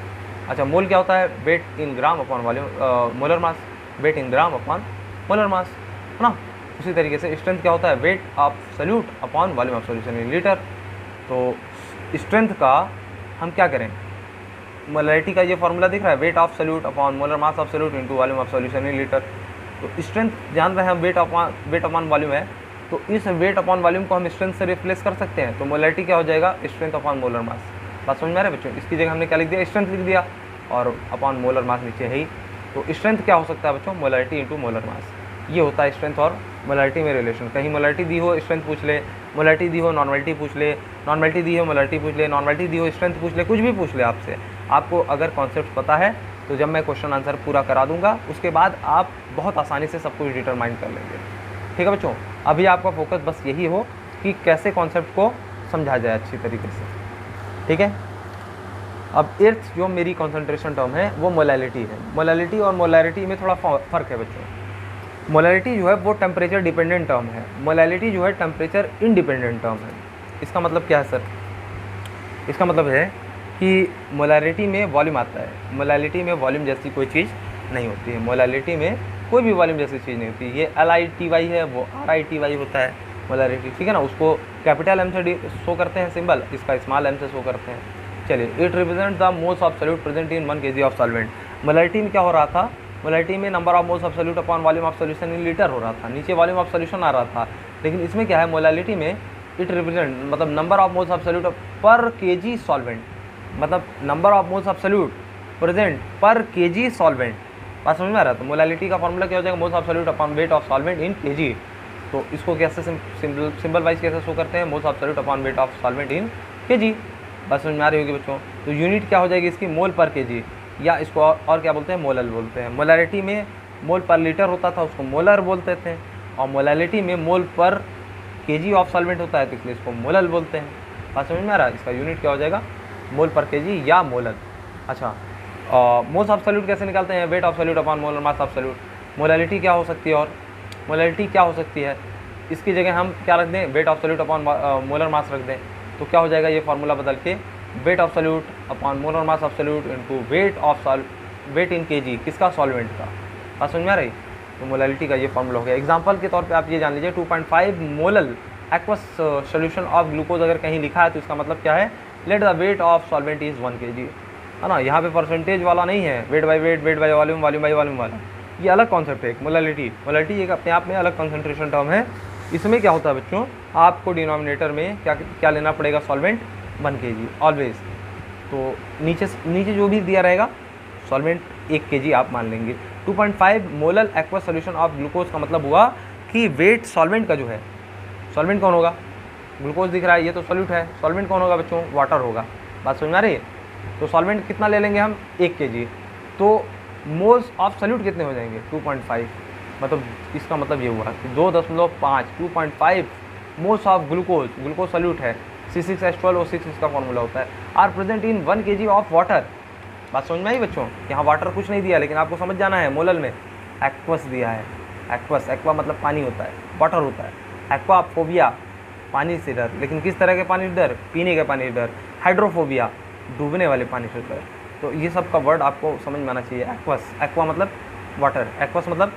अच्छा, मोल क्या होता है, weight in gram upon volume molar mass, weight in gram upon molar mass, है ना। उसी तरीके से स्ट्रेंथ क्या होता है, weight of solute upon volume of solution in litre. तो स्ट्रेंथ का हम क्या करें, मोलैरिटी का ये फॉर्मूला दिख रहा है, weight of solute upon molar mass of solute into volume of solution in litre. तो स्ट्रेंथ जान रहे हैं हम, वेट अपॉन वॉल्यूम है, तो इस वेट अपॉन वॉल्यूम को हम स्ट्रेंथ से रिप्लेस कर सकते हैं। तो मोलैरिटी क्या हो जाएगा, स्ट्रेंथ अपॉन मोलर मास। बात समझ में आ रहा है बच्चों, इसकी जगह हमने क्या लिख दिया, स्ट्रेंथ लिख दिया, और अपॉन मोलर मास नीचे है ही। तो स्ट्रेंथ क्या हो सकता है बच्चों, मोलैरिटी इंटू मोलर मास। ये होता है स्ट्रेंथ और मोलैरिटी में रिलेशन। कहीं मोलैरिटी दी हो, स्ट्रेंथ पूछ ले, मोलैरिटी दी हो, नॉर्मलिटी पूछ ले, नॉर्मलिटी दी हो, मोलैरिटी पूछ ले, नॉर्मलिटी दी हो, स्ट्रेंथ पूछ ले, कुछ भी पूछ ले आपसे। आपको अगर कॉन्सेप्ट पता है तो जब मैं क्वेश्चन आंसर पूरा करा दूंगा, उसके बाद आप बहुत आसानी से सब कुछ डिटरमाइन कर लेंगे, ठीक है बच्चों। अभी आपका फोकस बस यही हो कि कैसे कॉन्सेप्ट को समझा जाए अच्छी तरीके से, ठीक है। अब एर्थ जो मेरी कॉन्सेंट्रेशन टर्म है वो मोलैलिटी है। मोलैलिटी और मोलैरिटी में थोड़ा फ़र्क है बच्चों। मोलैलिटी जो है वो टेम्परेचर डिपेंडेंट टर्म है, मोलैलिटी जो है टेम्परेचर इंडिपेंडेंट टर्म है। इसका मतलब क्या है सर? इसका मतलब है कि मोलैलिटी में वॉल्यूम आता है, मोलैलिटी में वॉल्यूम जैसी कोई चीज़ नहीं होती है, मोलैलिटी में कोई भी वॉल्यूम जैसी चीज़ नहीं होती। ये LITY है, वो RITY होता है मोलैलिटी, ठीक है ना। उसको कैपिटल M से शो करते हैं सिंबल, इसका स्मॉल m से शो करते हैं। चलिए, it represent the moles of solute present in 1 kg of solvent. Molality में क्या हो रहा था? मोलैलिटी में number of moles of solute upon volume of solution in litre हो रहा था, नीचे वॉल्यूम ऑफ सॉल्यूशन आ रहा था। लेकिन इसमें क्या है, मोलैलिटी में इट रिप्रेजेंट मतलब number of moles of solute पर kg सॉल्वेंट, मतलब number of moles of solute present पर kg सॉल्वेंट। बात समझ में आ रहा है? तो मोलैलिटी का फॉर्मूला क्या हो जाएगा? Moles of solute upon weight of solvent in kg। तो इसको कैसे सिंबल वाइज कैसे शो करते हैं? Moles of solute upon weight of solvent in kg। बस समझ में आ रही होगी बच्चों। तो यूनिट क्या हो जाएगी इसकी? मोल पर kg, या इसको और क्या बोलते हैं? मोलल बोलते हैं। मोलैलिटी में मोल पर लीटर होता था, उसको मोलर बोलते थे, और मोलैलिटी में मोल पर kg ऑफ सॉल्वेंट होता है, तो इसलिए इसको मोलल बोलते हैं। बात समझ में आ रहा है? इसका यूनिट क्या हो जाएगा? मोल पर kg या मोलल। अच्छा, मोल्स ऑफ सॉल्यूट कैसे निकालते हैं? Wait of solute upon molar mass of solute. Molality क्या हो सकती है? और मोलैलिटी क्या हो सकती है? इसकी जगह हम क्या रख दें? Wait of solute upon molar मास रख दें, तो क्या हो जाएगा ये फार्मूला बदल के? Wait of solute upon molar mass of solute into wait in kg, किसका? सॉल्वेंट का। बात समझ में आ रही? तो मोलैलिटी का ये फार्मूला हो गया। एग्जांपल के तौर पे आप ये जान लीजिए, 2.5 molal aqueous solution of glucose अगर कहीं लिखा है तो इसका मतलब क्या है? Let the weight of solvent is 1 kg, है ना। यहाँ पे परसेंटेज वाला नहीं है, weight by wait, weight by volume, volume by volume वाला, ये अलग कॉन्सेप्ट है। मोलैलिटी एक अपने आप में अलग कॉन्सेंट्रेशन टर्म है। इसमें क्या होता है बच्चों? आपको डिनोमिनेटर में क्या लेना पड़ेगा? Solvent 1 kg always. तो नीचे जो भी दिया रहेगा सॉल्वेंट 1 kg आप मान लेंगे। 2.5 molal aqueous solution of glucose का मतलब हुआ कि वेट सॉल्वेंट का जो है, सॉल्वेंट कौन होगा? ग्लूकोज दिख रहा है, ये तो सॉल्यूट है, सॉल्वेंट कौन होगा बच्चों? वाटर होगा। बात समझ में आ रही है? तो सॉल्वेंट कितना ले लेंगे हम? 1 kg। तो मोल्स ऑफ सॉल्यूट कितने हो जाएंगे? 2.5। मतलब इसका मतलब ये हुआ कि 2.5 मोल्स ऑफ ग्लूकोज सॉल्यूट है, C6H12O6 इसका फॉर्मूला होता है, are present in 1 kg of water. बात समझ में आई बच्चों? यहाँ वाटर कुछ नहीं दिया, लेकिन आपको समझ जाना है मोलल में एक्वस दिया है। एक्वा मतलब पानी होता है, वाटर होता है। एक्वा फोबिया, पानी से डर, लेकिन किस तरह के पानी से डर? पीने के पानी से डर। हाइड्रोफोबिया, डूबने वाले पानी से डर। तो ये सब का वर्ड आपको समझ में आना चाहिए। एक्वा मतलब वाटर, एक्वस मतलब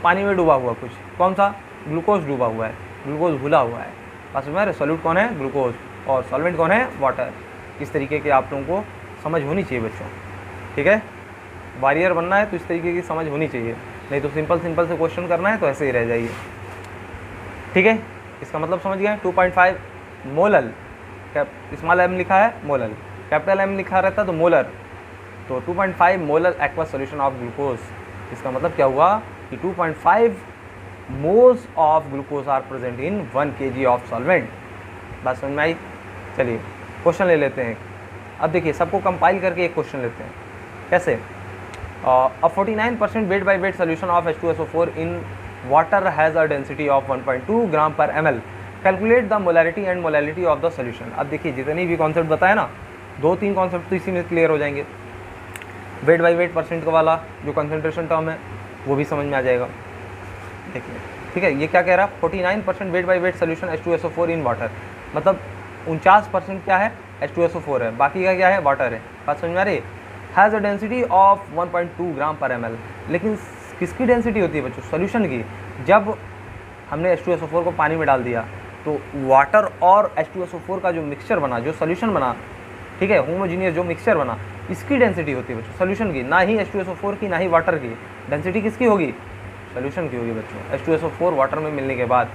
पानी में डूबा हुआ कुछ। कौन सा? ग्लूकोज डूबा हुआ है, ग्लूकोज घुला हुआ है। बस में सॉल्यूट कौन है? ग्लूकोज, और सॉल्वेंट कौन है? वाटर। इस तरीके के आप लोगों को समझ होनी चाहिए बच्चों, ठीक है। वारियर बनना है तो इस तरीके की समझ होनी चाहिए, नहीं तो सिंपल से क्वेश्चन करना है तो ऐसे ही रह जाइए, ठीक है। इसका मतलब समझ गए? 2.5 मोलल, स्मॉल m लिखा है मोलल, कैपिटल M लिखा रहता तो मोलर। तो 2.5 molal aqueous solution of glucose, इसका मतलब क्या हुआ कि 2.5 moles of glucose are present in 1 kg of solvent. बात समझ में आई? चलिए क्वेश्चन ले लेते हैं। अब देखिए, सबको कंपाइल करके एक क्वेश्चन लेते हैं। कैसे? अ 49% weight by wait solution of H2SO4 in water has a density of 1.2 ग्राम पर ml। Calculate the molality and molality of the solution. अब देखिए, जितनी भी कॉन्सेप्ट बताया ना, 2-3 कॉन्सेप्ट तो इसी में क्लियर हो जाएंगे। वेट बाई वेट परसेंट वाला जो कंसंट्रेशन टर्म है वो भी समझ में आ जाएगा। देखिए, ठीक है, ये क्या कह रहा है? 49% weight by wait solution H2SO4 in water, मतलब 49% क्या है? H2SO4 है, बाकी का क्या है? वाटर है। बात समझ में आ रही है? हैज़ अ डेंसिटी ऑफ 1.2 ग्राम पर ml। लेकिन किसकी डेंसिटी होती है बच्चों? सोल्यूशन की। जब हमने H2SO4 को पानी में डाल दिया तो वाटर और H2SO4 का जो मिक्सचर बना, जो सोल्यूशन बना, ठीक है, होमोजीनियस जो मिक्सचर बना, इसकी डेंसिटी होती है बच्चों सोल्यूशन की, ना ही H2SO4 की, ना ही वाटर की। डेंसिटी किसकी होगी? सोल्यूशन की होगी बच्चों, H2SO4 वाटर में मिलने के बाद।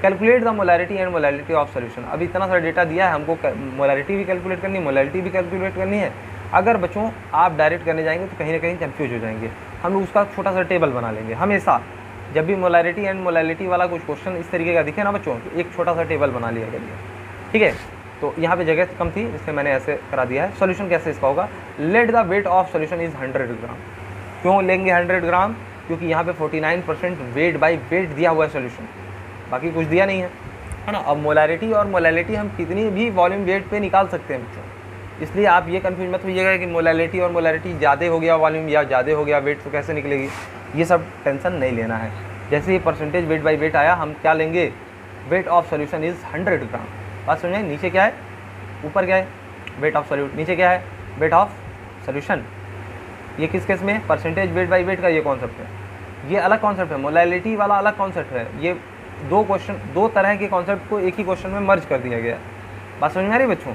Calculate the molarity and molality of solution. अब इतना सारा डेटा दिया है हमको, मोलैरिटी भी कैलकुलेट करनी है, मोलैलिटी भी कैलकुलेट करनी है। अगर बच्चों आप डायरेक्ट करने जाएंगे तो कहीं ना कहीं कंफ्यूज हो जाएंगे। हम लोग उसका छोटा सा टेबल बना लेंगे। हमेशा जब भी मोलैरिटी एंड मोलैलिटी वाला कुछ क्वेश्चन इस तरीके का दिखे ना बच्चों, तो एक छोटा सा टेबल बना लिया करिए, ठीक है। तो यहाँ पे जगह कम थी इसलिए मैंने ऐसे करा दिया है। सोल्यूशन कैसे इसका होगा? Let the weight of solution is 100 ग्राम। क्यों लेंगे 100 ग्राम? क्योंकि यहाँ पे 49% वेट बाई वेट दिया हुआ है सोल्यूशन, बाकी कुछ दिया नहीं है ना। अब मोलैरिटी और मोलैलिटी हम कितनी भी वॉल्यूम वेट पे निकाल सकते हैं बच्चों, इसलिए आप ये कन्फ्यूज मत होइएगा कि मोलैलिटी और मोलैरिटी ज़्यादा हो गया वॉल्यूम या ज़्यादा हो गया वेट तो कैसे निकलेगी, ये सब टेंशन नहीं लेना है। जैसे ही परसेंटेज वेट बाई वेट आया हम क्या लेंगे, वेट ऑफ सोल्यूशन इज़ 100 ग्राम। बात समझ में, नीचे क्या है, ऊपर क्या है वेट ऑफ सोल्यूट, नीचे क्या है वेट ऑफ सोल्यूशन। ये किस केस में, परसेंटेज वेट बाई वेट का ये कॉन्सेप्ट है, ये अलग कॉन्सेप्ट है, मोलैलिटी वाला अलग कॉन्सेप्ट है। ये दो तरह के कॉन्सेप्ट को एक ही क्वेश्चन में मर्ज कर दिया गया। बात समझ में आ रही बच्चों।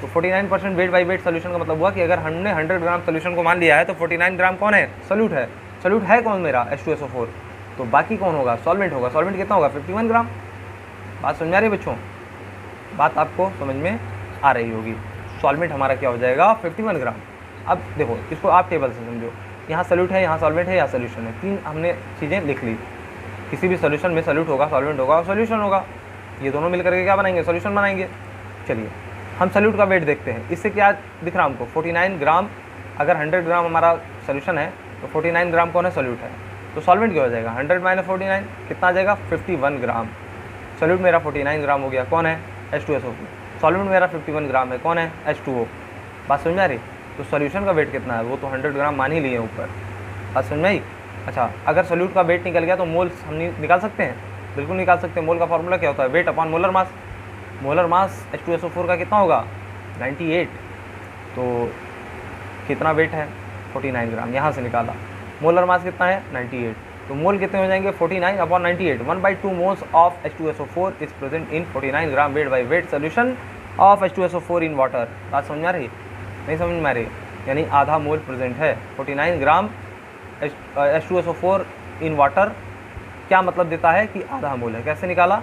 तो 49% वेट बाई वेट सोल्यूशन का मतलब हुआ कि अगर हमने 100 ग्राम सोल्यूशन को मान लिया है तो 49 ग्राम कौन है, सोल्यूट है। सोल्यूट है कौन मेरा, H2SO4, तो बाकी कौन होगा, सॉल्वेंट होगा। सॉल्वेंट कितना होगा, 51 ग्राम। बात समझ में आ रही बच्चों, बात आपको समझ में आ रही होगी। सॉल्वेंट हमारा क्या हो जाएगा, 51 ग्राम। अब देखो इसको आप टेबल से समझो, यहाँ सोल्यूट है, यहाँ सॉल्वेंट है, यहाँ सोल्यूशन है, तीन हमने चीज़ें लिख ली। किसी भी सोल्यूशन में सोल्यूट होगा, सॉल्वेंट होगा और सोल्यूशन होगा, ये दोनों मिलकर के क्या बनाएंगे, सोल्यूशन बनाएंगे। चलिए हम सोल्यूट का वेट देखते हैं। इससे क्या दिख रहा हमको, 49 ग्राम। अगर 100 ग्राम हमारा सोल्यूशन है तो 49 ग्राम कौन है, सोल्यूट है। तो सॉल्वेंट क्या हो जाएगा, 100 - 49 कितना आ जाएगा, 51 ग्राम। सोल्यूट मेरा 49 ग्राम हो गया, कौन है, H2SO4। सॉल्वेंट मेरा 51 ग्राम है, कौन है, H2O। बात समझ में आ रही। तो सॉल्यूशन का वेट कितना है, वो तो 100 ग्राम मान ही लिए ऊपर। बात समझ में आई। अच्छा, अगर सोल्यूट का वेट निकल गया तो मोल्स हम निकाल सकते हैं, बिल्कुल निकाल सकते हैं। मोल का फॉर्मूला क्या होता है, वेट अपॉन मोलर मास। मोलर मास H2SO4 का कितना होगा, 98। तो कितना वेट है, 49 ग्राम, यहाँ से निकाला। मोलर मास कितना है, 98। तो मोल कितने हो जाएंगे, 49/98। 1/2 moles of H2SO4 is present in 49 gram weight by wait solution of H2SO4 in water. बात समझ में आ रही, नहीं समझ में आ रही, यानी आधा मोल प्रेजेंट है 49 ग्राम H2SO4 इन वाटर। क्या मतलब देता है कि आधा मोल है। कैसे निकाला,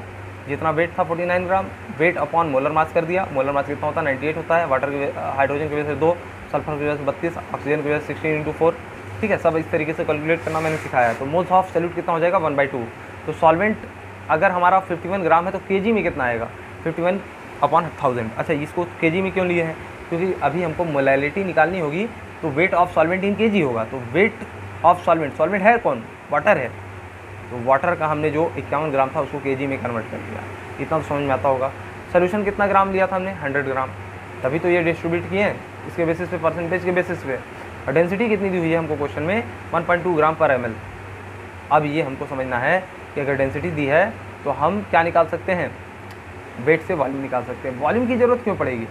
जितना वेट था 49 ग्राम, वेट अपॉन मोलर मास कर दिया। मोलर मास कितना होता है, 98 होता है। वाटर की हाइड्रोजन की वजह से 2, सल्फर की वजह से 32, ऑक्सीजन की वजह से 16 × 4। ठीक है, सब इस तरीके से कैलकुलेट करना मैंने सिखाया है। तो मोल्स ऑफ सोल्यूट कितना हो जाएगा, 1/2। तो सॉल्वेंट अगर हमारा 51 ग्राम है तो केजी में कितना आएगा, 51/1000। अच्छा, इसको केजी में क्यों लिए हैं, क्योंकि अभी हमको मोलैलिटी निकालनी होगी तो weight of solvent in KG होगा। तो वेट ऑफ सॉल्वेंट, सॉल्वेंट है कौन, वाटर है। तो वाटर का हमने जो 51 ग्राम था उसको केजी में कन्वर्ट कर दिया। इतना तो समझ में आता होगा। सोल्यूशन कितना ग्राम लिया था हमने, 100 ग्राम, तभी तो ये डिस्ट्रीब्यूट किए हैं इसके बेसिस पे, परसेंटेज के बेसिस पे। और डेंसिटी कितनी दी हुई है हमको क्वेश्चन में, 1.2 ग्राम पर ml। अब ये हमको समझना है कि अगर डेंसिटी दी है तो हम क्या निकाल सकते हैं, वेट से वॉल्यूम निकाल सकते हैं। वॉल्यूम की ज़रूरत क्यों पड़ेगी,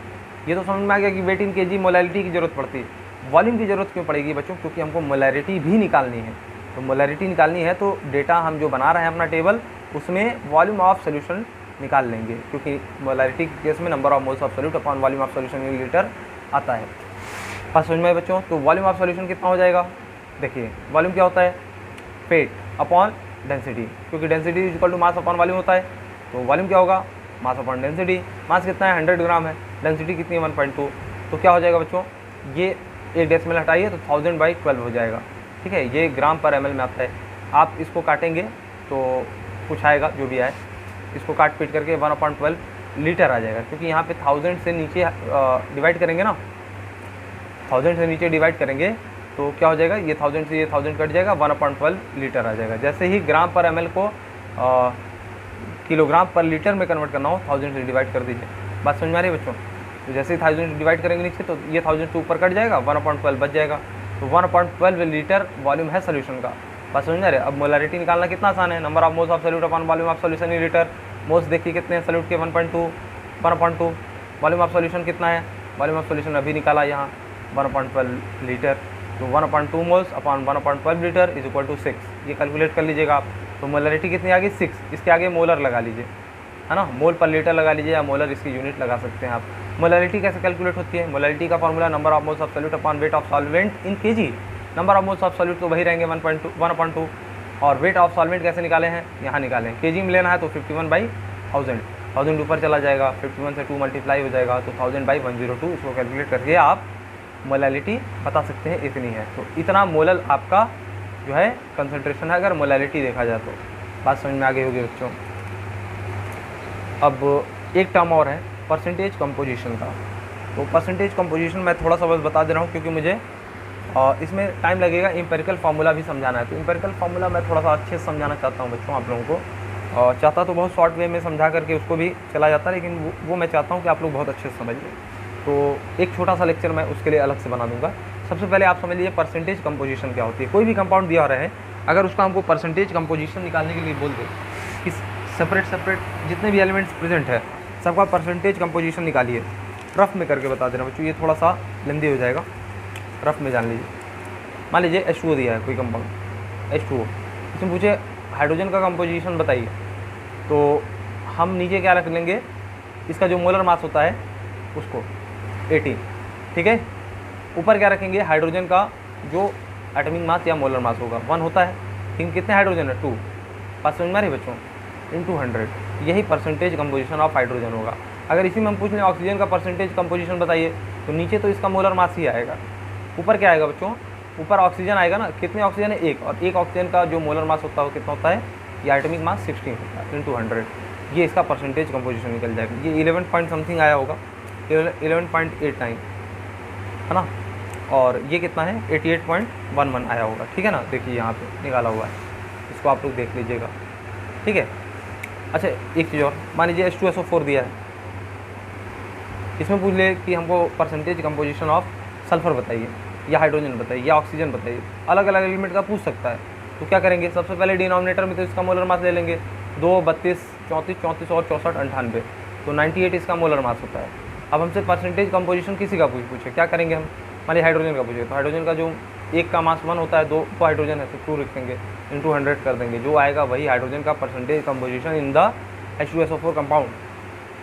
ये तो समझ में आ गया कि वेट इन केजी मोलैलिटी की ज़रूरत पड़ती है। वॉल्यूम की ज़रूरत क्यों पड़ेगी बच्चों, क्योंकि हमको मोलैरिटी भी निकालनी है। तो मोलैरिटी निकालनी है तो डेटा हम जो बना रहे हैं अपना टेबल, उसमें वॉल्यूम ऑफ सोल्यूशन निकाल लेंगे, क्योंकि मोलैरिटी के केस में number of moles of solute upon volume of solution in litre आता है। बात समझ में आए बच्चों। तो वॉल्यूम ऑफ सोल्यूशन कितना हो जाएगा, देखिए वॉल्यूम क्या होता है, वेट अपॉन डेंसिटी, क्योंकि density is equal to mass upon volume होता है। तो वॉल्यूम क्या होगा, मास अपॉन डेंसिटी। मास कितना है, 100 ग्राम है, डेंसिटी कितनी है, 1.2। तो क्या हो जाएगा बच्चों, ये एक डेसिमल हटाइए तो 1000/12 हो जाएगा। ठीक है, ये ग्राम पर ml में आता है। आप इसको काटेंगे तो कुछ आएगा, जो भी आए, इसको काट पीट करके 1/12 लीटर आ जाएगा, क्योंकि यहाँ पे 1000 से नीचे डिवाइड करेंगे ना, 1000 से नीचे डिवाइड करेंगे तो क्या हो जाएगा, ये 1000 से ये 1000 कट जाएगा, 1/12 लीटर आ जाएगा। जैसे ही ग्राम पर ml को किलोग्राम पर लीटर में कन्वर्ट करना हो, 1000 से डिवाइड कर दीजिए। बात समझ में आ रही है बच्चों। तो जैसे ही 1000 से डिवाइड करेंगे नीचे तो ये 1000 से ऊपर कट जाएगा, 1/12 बच जाएगा। तो 1/12 लीटर वॉल्यूम है सोल्यूशन का। बात समझ में आ रही है। अब मोलैरिटी निकालना कितना आसान है, number of moles of solute upon volume of solution in litre. Moles देखिए कितने हैं सोल्यूट के, 1.2, 1/2। वॉल्यूम ऑफ सोल्यूशन कितना है, वॉल्यूम ऑफ सोल्यूशन अभी निकाला यहाँ, 1/12 लीटर। तो 1/2 moles upon 1/12 litre is equal to 6। ये कैलकुलेट कर लीजिएगा आप। तो मोलैरिटी कितनी आ गई, 6। इसके आगे मोलर लगा लीजिए, है ना, मोल पर लीटर लगा लीजिए, या मोलर इसकी यूनिट लगा सकते हैं आप। मोलैरिटी कैसे कैलकुलेट होती है, मोलैरिटी का formula number of moles of solute upon weight of solvent in KG. Number of moles of solute तो वही रहेंगे 1/2, और वेट ऑफ सॉल्वेंट कैसे निकाले हैं, यहाँ निकालें। केजी में लेना है तो 51/1000, 1000 ऊपर चला जाएगा, 51 से 2 मल्टीप्लाई हो जाएगा, तो 1000/102। इसको कैलकुलेट करके आप मोलैलिटी बता सकते हैं इतनी है। तो इतना मोलल आपका जो है कंसंट्रेशन है अगर मोलैलिटी देखा जाए तो। बात समझ में आ गई होगी बच्चों। अब एक टर्म और है परसेंटेज कंपोजिशन का। तो परसेंटेज कंपोजिशन मैं थोड़ा सा बस बता दे रहा हूँ, क्योंकि मुझे इसमें टाइम लगेगा। इम्पेरिकल फार्मूला भी समझाना है, तो इम्पेरिकल फार्मूला मैं थोड़ा सा अच्छे से समझाना चाहता हूँ बच्चों आप लोगों को। चाहता तो बहुत शॉर्ट वे में समझा करके उसको भी चला जाता है, लेकिन वो मैं चाहता हूँ कि आप लोग बहुत अच्छे से समझिए। तो एक छोटा सा लेक्चर मैं उसके लिए अलग से बना दूंगा। सबसे पहले आप समझ लीजिए परसेंटेज कंपोजिशन क्या होती है। कोई भी कंपाउंड दिया रहा है, अगर उसका हमको परसेंटेज कंपोजिशन निकालने के लिए बोल दे कि सेपरेट जितने भी एलिमेंट्स प्रेजेंट है सबका परसेंटेज कंपोजिशन निकालिए, रफ में करके बता देना बच्चों, ये थोड़ा सा लेंदी हो जाएगा, रफ में जान लीजिए। मान लीजिए H2O दिया है कोई कंपाउंड H2O, इसमें पूछे हाइड्रोजन का कंपोजिशन बताइए, तो हम नीचे क्या रख लेंगे, इसका जो मोलर मास होता है उसको 18, ठीक है। ऊपर क्या रखेंगे, हाइड्रोजन का जो एटॉमिक मास या मोलर मास होगा 1 होता है, लेकिन कितने हाइड्रोजन है 2, बात समझ में आ रही बच्चों, इंटू 100, यही परसेंटेज कंपोजिशन ऑफ हाइड्रोजन होगा। अगर इसी में हम पूछ लें ऑक्सीजन का परसेंटेज कंपोजिशन बताइए, तो नीचे तो इसका मोलर मास ही आएगा, ऊपर क्या आएगा बच्चों, ऊपर ऑक्सीजन आएगा ना, कितने ऑक्सीजन है 1, और एक ऑक्सीजन का जो मोलर मास होता है वो कितना होता है, ये एटॉमिक मास 16 होता है इंटू 100, ये इसका परसेंटेज कंपोजिशन निकल जाएगा। ये 11 पॉइंट समथिंग आया होगा, 11.89 है ना, और ये कितना है 88.11 आया होगा, ठीक है ना। देखिए यहाँ पे निकाला हुआ है, इसको आप लोग देख लीजिएगा, ठीक है। अच्छा एक चीज़ और, मान लीजिए H2SO4 दिया है, इसमें पूछ ले कि हमको परसेंटेज कंपोजिशन ऑफ सल्फर बताइए, या हाइड्रोजन बताइए, या ऑक्सीजन बताइए, अलग अलग एलिमेंट का पूछ सकता है। तो क्या करेंगे, सबसे पहले डिनोमिनेटर में तो इसका मोलर मास ले लेंगे, 2, 32, 34, 34 और 64, 98, तो 98 इसका मोलर मास होता है। अब हमसे परसेंटेज कंपोजिशन किसी का पूछे, क्या करेंगे हम, मान लीजिए हाइड्रोजन का पूछे, तो हाइड्रोजन का जो एक का मास 1 होता है, 2 हाइड्रोजन है तो 2 लिखेंगे, इंटू 100 कर देंगे, जो आएगा वही हाइड्रोजन का percentage composition in the H2SO4 compound,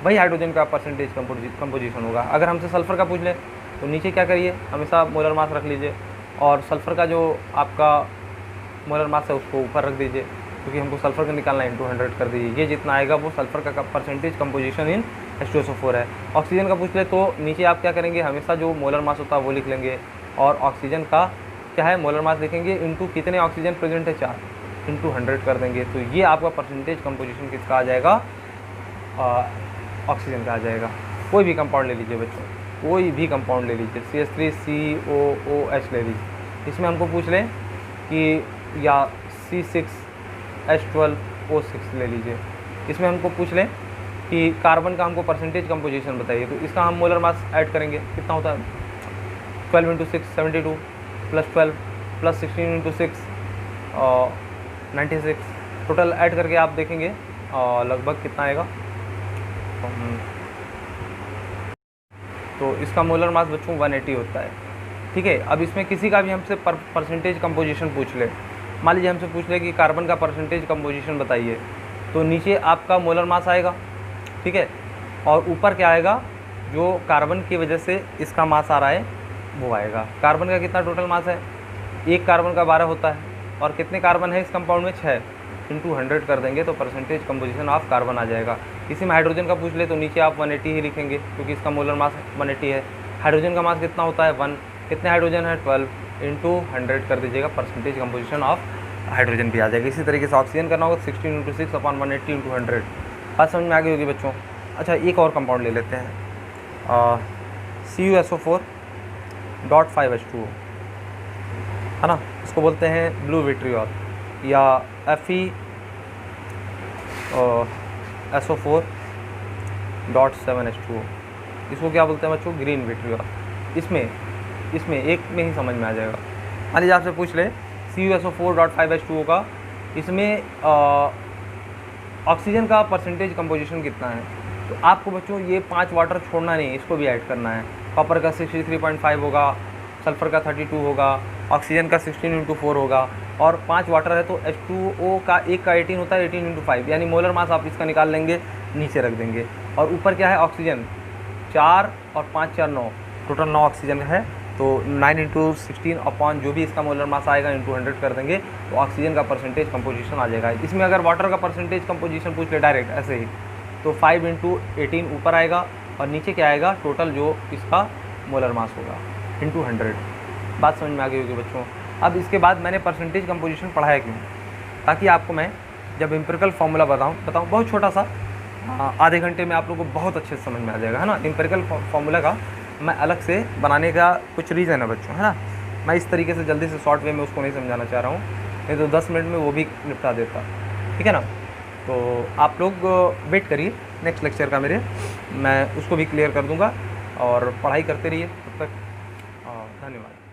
वही हाइड्रोजन का परसेंटेज कंपोजिशन होगा। अगर हमसे सल्फर का पूछ ले तो नीचे क्या करिए, हमेशा मोलर मास रख लीजिए, और सल्फर का जो आपका मोलर मास है उसको ऊपर रख दीजिए, क्योंकि हमको सल्फर का निकालना है, इंटू 100 कर दीजिए, ये जितना आएगा वो सल्फर का परसेंटेज कंपोजिशन इन H2SO4 है। ऑक्सीजन का पूछ ले तो नीचे आप क्या करेंगे, हमेशा जो मोलर मास होता है वो लिख लेंगे, और ऑक्सीजन का क्या है मोलर मास लिखेंगे, इंटू कितने ऑक्सीजन प्रेजेंट है 4, इंटू 100 कर देंगे, तो ये आपका परसेंटेज कंपोजिशन किसका आ जाएगा, ऑक्सीजन का आ जाएगा। कोई भी कंपाउंड ले लीजिए बच्चों, कोई भी कंपाउंड ले लीजिए, CH3COOH ले लीजिए, इसमें हमको पूछ लें कि या C6H12O6 ले लीजिए, इसमें हमको पूछ लें कि कार्बन का हमको परसेंटेज कंपोजिशन बताइए, तो इसका हम मोलर मास ऐड करेंगे, कितना होता है 12 × 6 72, प्लस 12 प्लस 16 × 6 96, टोटल ऐड करके आप देखेंगे लगभग कितना आएगा, तो इसका मोलर मास बच्चों 180 होता है, ठीक है। अब इसमें किसी का भी हमसे परसेंटेज कंपोजिशन पूछ ले, मान लीजिए हमसे पूछ ले कि कार्बन का परसेंटेज कंपोजिशन बताइए, तो नीचे आपका मोलर मास आएगा, ठीक है, और ऊपर क्या आएगा, जो कार्बन की वजह से इसका मास आ रहा है वो आएगा। कार्बन का कितना टोटल मास है, एक कार्बन का 12 होता है, और कितने कार्बन है इस कंपाउंड में 6, इंटू 100 कर देंगे तो परसेंटेज कंपोजिशन ऑफ कार्बन आ जाएगा। इसी में हाइड्रोजन का पूछ ले तो नीचे आप 180 ही लिखेंगे, क्योंकि इसका मोलर मास 180 है। हाइड्रोजन का मास कितना होता है 1, कितने हाइड्रोजन है 12, इंटू 100 कर दीजिएगा, परसेंटेज कंपोजिशन ऑफ हाइड्रोजन भी आ जाएगा। इसी तरीके से ऑक्सीजन करना होगा 16 × 6 अपॉन 180 इंटू 100। बात समझ में आ गई होगी बच्चों। अच्छा एक और कंपाउंड ले लेते हैं, CuSO4.5H2O है ना, इसको बोलते हैं ब्लू विट्रियोल, या FeSO4.7H2O, इसको क्या बोलते हैं बच्चों, ग्रीन विट्रियोल। इसमें एक में ही समझ में आ जाएगा। मान लीजिए आपसे पूछ ले CuSO4.5H2O का, इसमें ऑक्सीजन का परसेंटेज कंपोजिशन कितना है, तो आपको बच्चों ये 5 वाटर छोड़ना नहीं, इसको भी ऐड करना है। कॉपर का 63.5 होगा, सल्फर का 32 होगा, ऑक्सीजन का 16 × 4 होगा, और 5 वाटर है तो H2O का एक का 18 होता है, 18 × 5, यानी मोलर मास आप इसका निकाल लेंगे, नीचे रख देंगे। और ऊपर क्या है ऑक्सीजन 4 और 5 4 9, टोटल 9 ऑक्सीजन है, तो 9 × 16 अपॉन जो भी इसका मोलर मास आएगा इंटू 100 कर देंगे, तो ऑक्सीजन का परसेंटेज कंपोजिशन आ जाएगा। इसमें अगर वाटर का परसेंटेज कंपोजिशन पूछ ले डायरेक्ट ऐसे ही, तो 5 × 18 ऊपर आएगा, और नीचे क्या आएगा टोटल जो इसका मोलर मास होगा इंटू 100। बात समझ में आ गई होगी बच्चों। अब इसके बाद मैंने परसेंटेज कंपोजिशन पढ़ाया क्यों, ताकि आपको मैं जब एम्पिरिकल फार्मूला बताऊँ बहुत छोटा सा, आधे घंटे में आप लोगों को बहुत अच्छे से समझ में आ जाएगा, है ना। एम्पिरिकल फार्मूला का मैं अलग से बनाने का कुछ रीज़न है बच्चों, है ना। मैं इस तरीके से जल्दी से शॉर्ट वे में उसको नहीं समझाना चाह रहा हूँ, नहीं तो 10 मिनट में वो भी निपटा देता, ठीक है ना। तो आप लोग वेट करिए नेक्स्ट लेक्चर का मेरे, मैं उसको भी क्लियर कर दूँगा। और पढ़ाई करते रहिए तब तक। धन्यवाद।